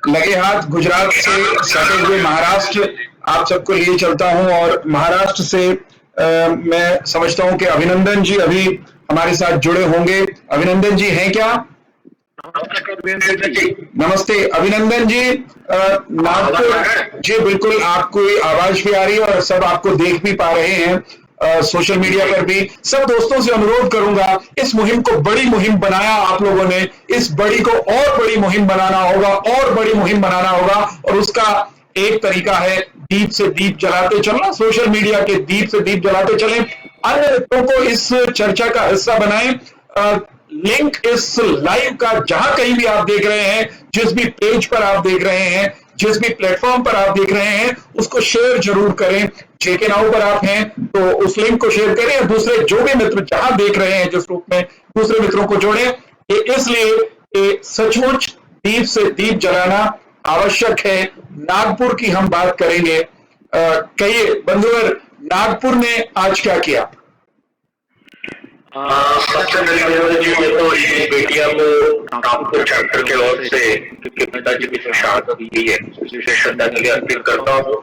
लगे हाथ गुजरात से सटे हुए महाराष्ट्र आप सबको लिए चलता हूं और महाराष्ट्र से मैं समझता हूं कि अभिनंदन जी अभी हमारे साथ जुड़े होंगे। अभिनंदन जी हैं क्या? नमस्ते अभिनंदन जी। नागपुर जी, बिल्कुल आपको आवाज भी आ रही है और सब आपको देख भी पा रहे हैं सोशल मीडिया पर भी। सब दोस्तों से अनुरोध करूंगा, इस मुहिम को बड़ी मुहिम बनाया आप लोगों ने, इस बड़ी को और बड़ी मुहिम बनाना होगा और बड़ी मुहिम बनाना होगा और उसका एक तरीका है दीप से दीप जलाते चलना। सोशल मीडिया के दीप से दीप जलाते चलें अन्य मित्रों को इस चर्चा का हिस्सा बनाएं। लिंक इस लाइव का जहां कहीं भी आप देख रहे हैं, जिस भी पेज पर आप देख रहे हैं, जिस भी प्लेटफॉर्म पर आप देख रहे हैं, उसको शेयर जरूर करें। जेके नाउ पर आप हैं तो उस लिंक को शेयर करें और दूसरे जो भी मित्र जहां देख रहे हैं जिस रूप में, दूसरे मित्रों को जोड़ें। ये इसलिए कि सचमुच दीप से दीप जलाना आवश्यक है। नागपुर की हम बात करेंगे। कहिए बंधुवर, नागपुर ने आज क्या किया? सबसे पहले जी मैं तो ये बेटिया को नागपुर चैप्टर के ओर से उनके पिताजी की जो शहादत हुई है उसे श्रद्धांजलि अर्पित करता हूँ।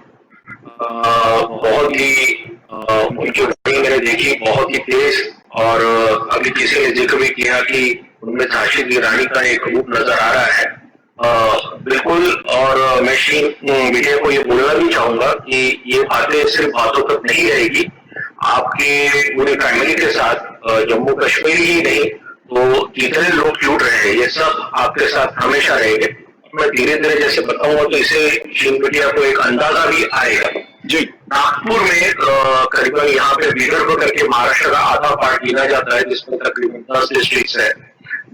बहुत ही उनकी वाणी मैंने देखी, बहुत ही तेज, और अभी किसी ने जिक्र भी किया कि उनमें झांसी की रानी का एक रूप नजर आ रहा है। बिल्कुल, और मैं श्री विजय को ये बोलना भी चाहूंगा कि ये बातें सिर्फ बातों तक नहीं रहेगी, आपके पूरे फैमिली के साथ जम्मू कश्मीर ही नहीं तो जितने लोग जुड़ रहे हैं ये सब आपके साथ हमेशा रहेंगे। मैं धीरे धीरे जैसे बताऊंगा तो इसे श्री मीडिया को एक अंदाजा भी आएगा। जी, नागपुर में करीबन यहाँ पे विदर्भ करके महाराष्ट्र का आधा पार्ट गिना जाता है, जिसमें तकरीबन 10 डिस्ट्रिक्ट है।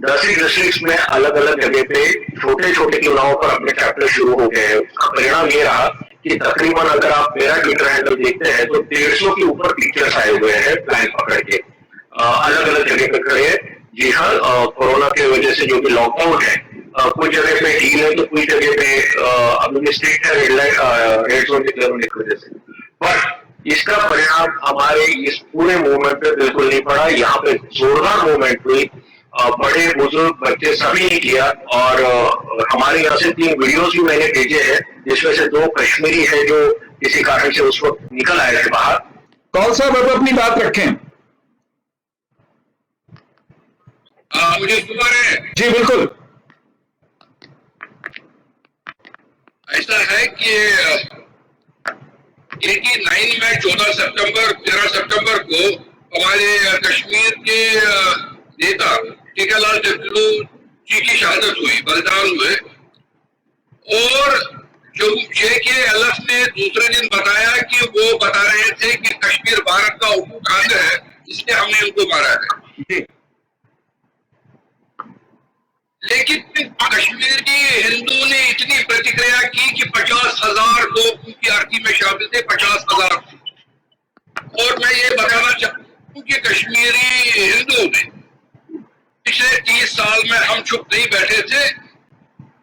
10 ही डिस्ट्रिक्ट में अलग अलग जगह पे छोटे छोटे चुनाव पर अपने चैप्टर शुरू हो गए हैं। उसका परिणाम ये रहा कि तकरीबन अगर आप मेरा ट्विटर हैंडल देखते हैं तो 150 के ऊपर पिक्चर्स आए हुए हैं प्लान पकड़ के, अलग अलग जगह पे खड़े हैं। जी हाँ, कोरोना की वजह से जो कि लॉकडाउन है, कुछ जगह पे ढील है तो कुछ जगह पे अभी स्ट्रिक्ट है, रेड जोन डिक्लेयर होने की वजह से। पर इसका परिणाम हमारे इस पूरे मूवमेंट पे बिल्कुल नहीं पड़ा। यहाँ पे जोरदार मूवमेंट हुई, बड़े बुजुर्ग बच्चे सभी ने किया, और हमारे यहाँ से 3 वीडियोस भी मैंने भेजे हैं, जिसमें से 2 कश्मीरी है जो किसी कारण से उस वक्त निकल आए थे बाहर। कौन साहब अब अपनी बात रखें? मुझे सुना रहे हैं? जी बिल्कुल। ऐसा है कि 89 में 13 सितंबर को हमारे कश्मीर के नेता टीकालाल जगलू जी की शहादत हुई, बलिदान हुए, और जो JKLF ने दूसरे दिन बताया कि वो बता रहे थे कि कश्मीर भारत का उपखंड है, इसलिए हमने उनको मारा है। लेकिन कश्मीरी हिंदू ने इतनी प्रतिक्रिया की कि 50,000 लोग उनकी आरती में शामिल थे, 50,000। और मैं ये बताना चाहता हूँ कि कश्मीरी हिंदू ने पिछले 30 साल में हम चुप नहीं बैठे थे,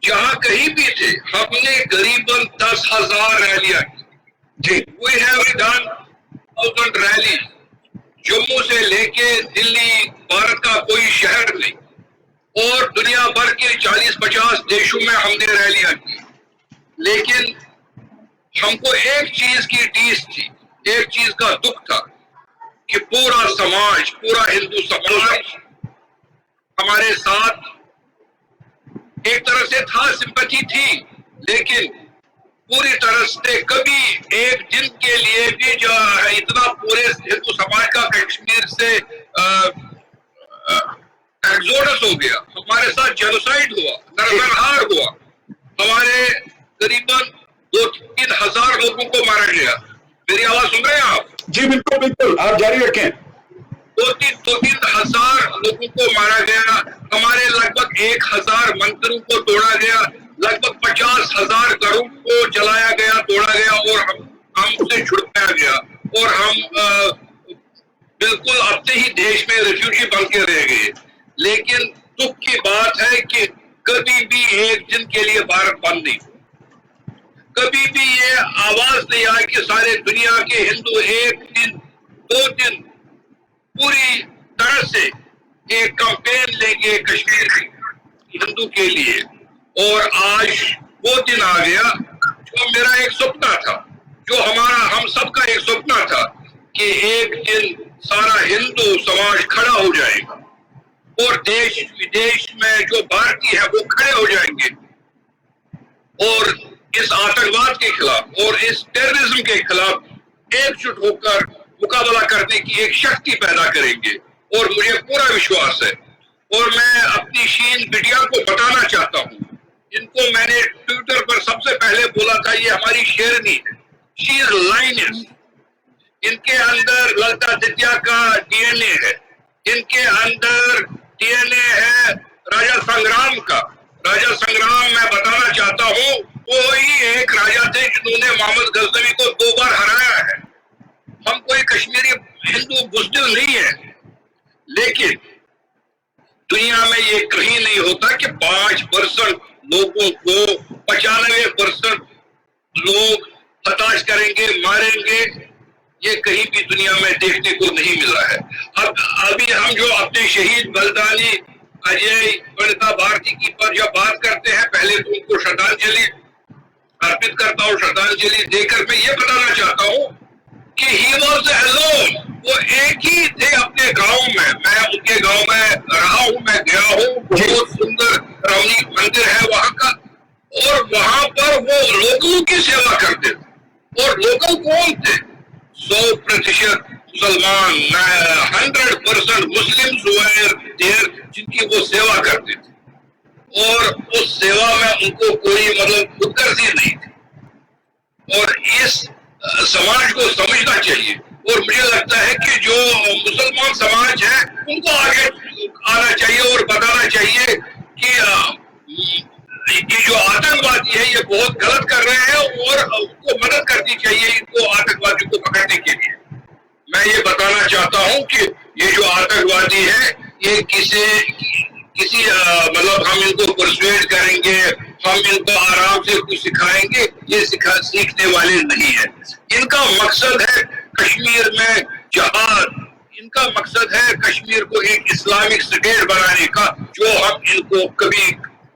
जहां कहीं भी थे हमने करीबन 10,000 रैलियां की। We have done 1000 rally, Jammu से लेके दिल्ली, भारत का कोई शहर नहीं, और दुनिया भर के 40-50 देशों में हमने रैलियां की। लेकिन हमको एक चीज की टीस थी, एक चीज का दुख था कि पूरा समाज, पूरा हिंदू समाज हमारे साथ एक तरह से था, सिंपैथी थी, लेकिन पूरी तरह से कभी एक दिन के लिए भी जो इतना पूरे हिंदू समाज का कश्मीर से एक्सोडस हो गया, हमारे साथ जेनोसाइड हुआ, नरसंहार हुआ, हमारे करीबन 2-3 हजार लोगों को मारा गया। मेरी आवाज सुन रहे हैं आप? जी बिल्कुल बिल्कुल, आप जारी रखें। 2-3 हजार लोगों को मारा गया, हमारे लगभग 1000 मंदिरों को तोड़ा गया, लगभग 50,000 घरों को जलाया गया, तोड़ा गया, और हमसे छुड़वाया गया, और हम बिल्कुल अपने ही देश में रिफ्यूजी बन के रह गए। लेकिन दुख की बात है कि कभी भी एक दिन के लिए भारत बंद नहीं, कभी भी ये आवाज नहीं आई कि सारे दुनिया के हिंदू एक दिन 2 दिन पूरी तरह से एक कैंपेन लेंगे कश्मीर हिंदू के लिए। और आज वो दिन आ गया जो मेरा एक सपना था, जो हम सबका एक सपना था कि एक दिन सारा हिंदू समाज खड़ा हो जाएगा, और देश विदेश में जो भारतीय है वो खड़े हो जाएंगे, और इस आतंकवाद के खिलाफ और इस टेररिज्म के खिलाफ एकजुट होकर मुकाबला करने की एक शक्ति पैदा करेंगे। और मुझे पूरा विश्वास है, और मैं अपनी शीन बिटिया को बताना चाहता हूँ, जिनको मैंने ट्विटर पर सबसे पहले बोला था ये हमारी शेरनी है, शी इज लाइनस, इनके अंदर ललिता दित्या का डीएनए है, इनके अंदर डीएनए है राजा संग्राम का। राजा संग्राम मैं बताना चाहता हूँ वो ही एक राजा थे जिन्होंने मोहम्मद गजनवी को 2 बार हराया है। हम कोई कश्मीरी हिंदू बुज़दिल नहीं है, लेकिन दुनिया में ये कहीं नहीं होता कि 5% लोगों को 95% लोग हताश करेंगे, मारेंगे। ये कहीं भी दुनिया में देखने को नहीं मिला है। अब अभी हम जो अपने शहीद बलिदानी अजय वनिता भारती की पर जब बात करते हैं, पहले तो उनको श्रद्धांजलि अर्पित करता हूँ। श्रद्धांजलि देकर मैं ये बताना चाहता हूँ कि ही वॉज अलोन, वो एक ही थे अपने गांव में। मैं उनके गांव में रहा हूँ, मैं गया हूँ, बहुत सुंदर रमणीक मंदिर है वहां का, और वहां पर वो लोगों की सेवा करते थे। और लोगों कौन थे? 100% मुसलमान, 100% मुस्लिम जिनकी वो सेवा करते थे, और उस सेवा में उनको कोई मतलब खुदगर्जी नहीं थी। और इस समाज को समझना चाहिए, और मुझे लगता है कि जो मुसलमान समाज है उनको आगे आना चाहिए और बताना चाहिए कि ये जो आतंकवादी है ये बहुत गलत कर रहे हैं, और उनको मदद करनी चाहिए इनको आतंकवादी को पकड़ने के लिए। मैं ये बताना चाहता हूं कि ये जो आतंकवादी है ये किसी मतलब हम इनको परसुएड करेंगे, हम इनको आराम से कुछ सिखाएंगे, ये सीखने वाले नहीं है। इनका मकसद है कश्मीर में जहाद, इनका मकसद है कश्मीर को एक इस्लामिक स्टेट बनाने का, जो हम इनको कभी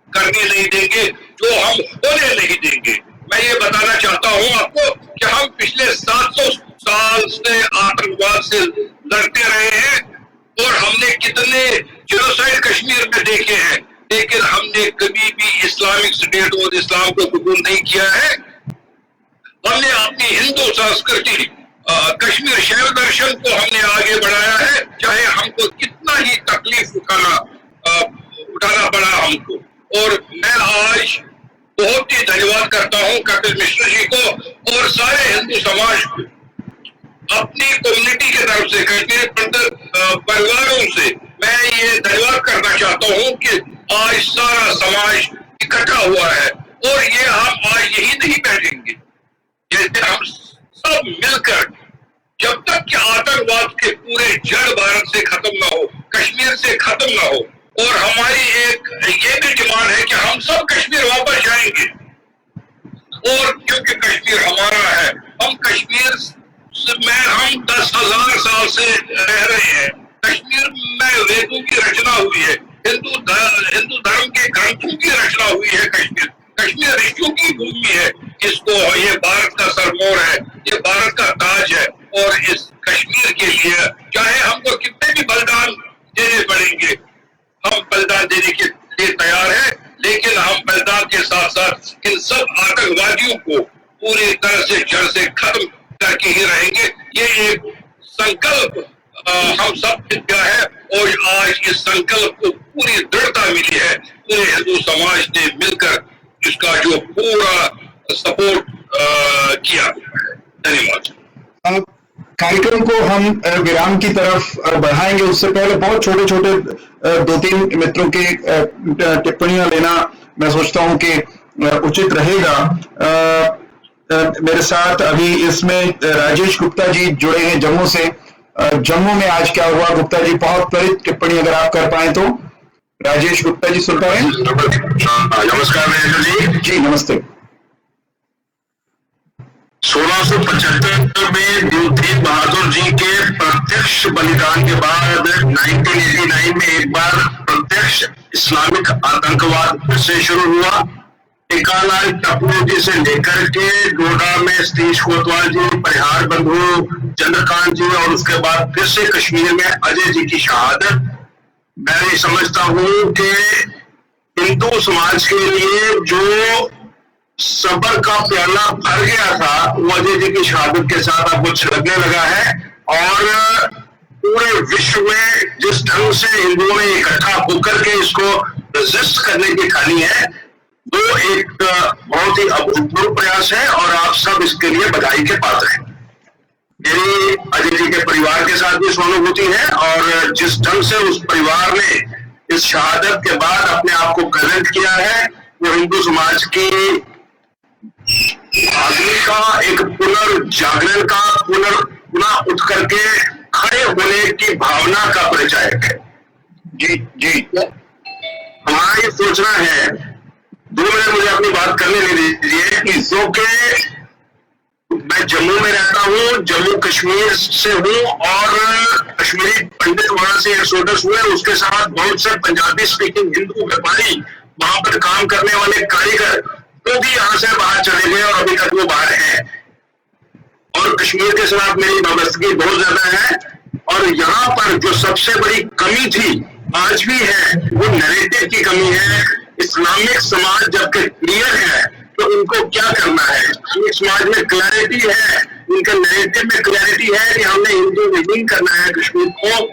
करने नहीं देंगे, जो हम होने नहीं देंगे। मैं ये बताना चाहता हूं आपको कि हम पिछले 700 साल से आतंकवाद से लड़ते रहे हैं, और हमने कितने जेनोसाइड कश्मीर में देखे हैं, लेकिन हमने कभी भी इस्लामिक स्टेट और इस्लाम को कबूल नहीं किया है। हमने अपनी हिंदू संस्कृति कश्मीर शैव दर्शन को हमने आगे बढ़ाया है, चाहे हमको कितना ही तकलीफ उठाना पड़ा हमको। और मैं आज बहुत ही धन्यवाद करता हूं कपिल मिश्र जी को और सारे हिंदू समाज को, अपनी कम्युनिटी की तरफ से, कश्मीरी पंडित परिवारों से मैं ये धन्यवाद करना चाहता हूं कि आज सारा समाज इकट्ठा हुआ है, और ये हम आज यही नहीं बैठेंगे, जैसे हम सब मिलकर जब तक कि आतंकवाद के पूरे जड़ भारत से खत्म ना हो, कश्मीर से खत्म ना हो। और हमारी एक ये भी डिमांड है कि हम सब कश्मीर वापस जाएंगे, और क्योंकि कश्मीर हमारा है, हम कश्मीर में हम 10,000 साल से रह रहे हैं। कश्मीर में वेदों की रचना हुई है, हिंदू धर्म के ग्रंथों की रचना हुई है। कश्मीर ऋषियों की भूमि है। इसको ये भारत का सरमोर है, ये भारत का ताज है, और इस कश्मीर के लिए चाहे हमको कितने भी बलिदान देने पड़ेंगे, हम बलिदान देने के लिए तैयार हैं, लेकिन हम बलिदान के साथ साथ इन सब आतंकवादियों को पूरी तरह से जड़ से खत्म करके ही रहेंगे। ये एक संकल्प हम सब मिला है, और आज इस संकल्प को पूरी दृढ़ता मिली है। पूरे हिंदू समाज ने मिलकर इसका जो पूरा सपोर्ट किया है। धन्यवाद। कार्यक्रम को हम विराम की तरफ बढ़ाएंगे, उससे पहले बहुत छोटे छोटे 2-3 मित्रों की टिप्पणियां लेना मैं सोचता हूं कि उचित रहेगा। मेरे साथ अभी इसमें राजेश गुप्ता जी जुड़े हैं जम्मू से। जम्मू में आज क्या हुआ, गुप्ता जी बहुत त्वरित टिप्पणी अगर आप कर पाए तो। राजेश गुप्ता जी सुन पाए? नमस्कार जी नमस्ते। 1675 में गुरु तेग बहादुर जी के प्रत्यक्ष बलिदान के बाद 1989 में एक बार प्रत्यक्ष इस्लामिक आतंकवाद फिर से शुरू हुआ। टीकालाल टप्पू जी से लेकर के डोडा में सतीश कोतवाल जी, परिहार बंधु चंद्रकांत जी, और उसके बाद फिर से कश्मीर में अजय जी की शहादत। मैं ये समझता हूं कि हिंदू समाज के लिए जो सबर का प्याला भर गया था, वो अजय जी की शहादत के साथ अब छिड़कने लगा है। और पूरे विश्व में जिस ढंग से हिंदुओं ने इकट्ठा होकर के इसको रेजिस्ट करने की ठानी है, वो एक बहुत ही अभूतपूर्व प्रयास है, और आप सब इसके लिए बधाई के पात्र हैं। मेरी अजय जी के परिवार के साथ भी सहानुभूति है, और जिस ढंग से उस परिवार ने इस शहादत के बाद अपने आप को प्रेजेंट किया है, वो हिंदू समाज की आदमी का एक पुनर्जागरण का, पुनः उठ करके खड़े होने की भावना का परिचायक है। जी जी, हमारा ये सोचना है, 2 मिनट मुझे अपनी बात करने नहीं दीजिए, कि जो के मैं जम्मू में रहता हूँ, जम्मू कश्मीर से हूँ, और कश्मीरी पंडित वहां से एक्सोडस हुए, उसके साथ बहुत से पंजाबी स्पीकिंग हिंदू व्यापारी, वहां पर काम करने वाले कारीगर, वो भी यहाँ से बाहर चले गए और अभी तक वो बाहर हैं। और कश्मीर के साथ मेरी वाबस्तगी बहुत ज्यादा है, और यहाँ पर जो सबसे बड़ी कमी थी, आज भी है, वो नैरेटिव की कमी है। इस्लामिक समाज जबकि क्लियर है, तो उनको क्या करना है? इस्लामिक समाज में क्लैरिटी है, उनके नैरेटिव में क्लैरिटी है कि हमने हिंदू विलीन करना है कश्मीर को,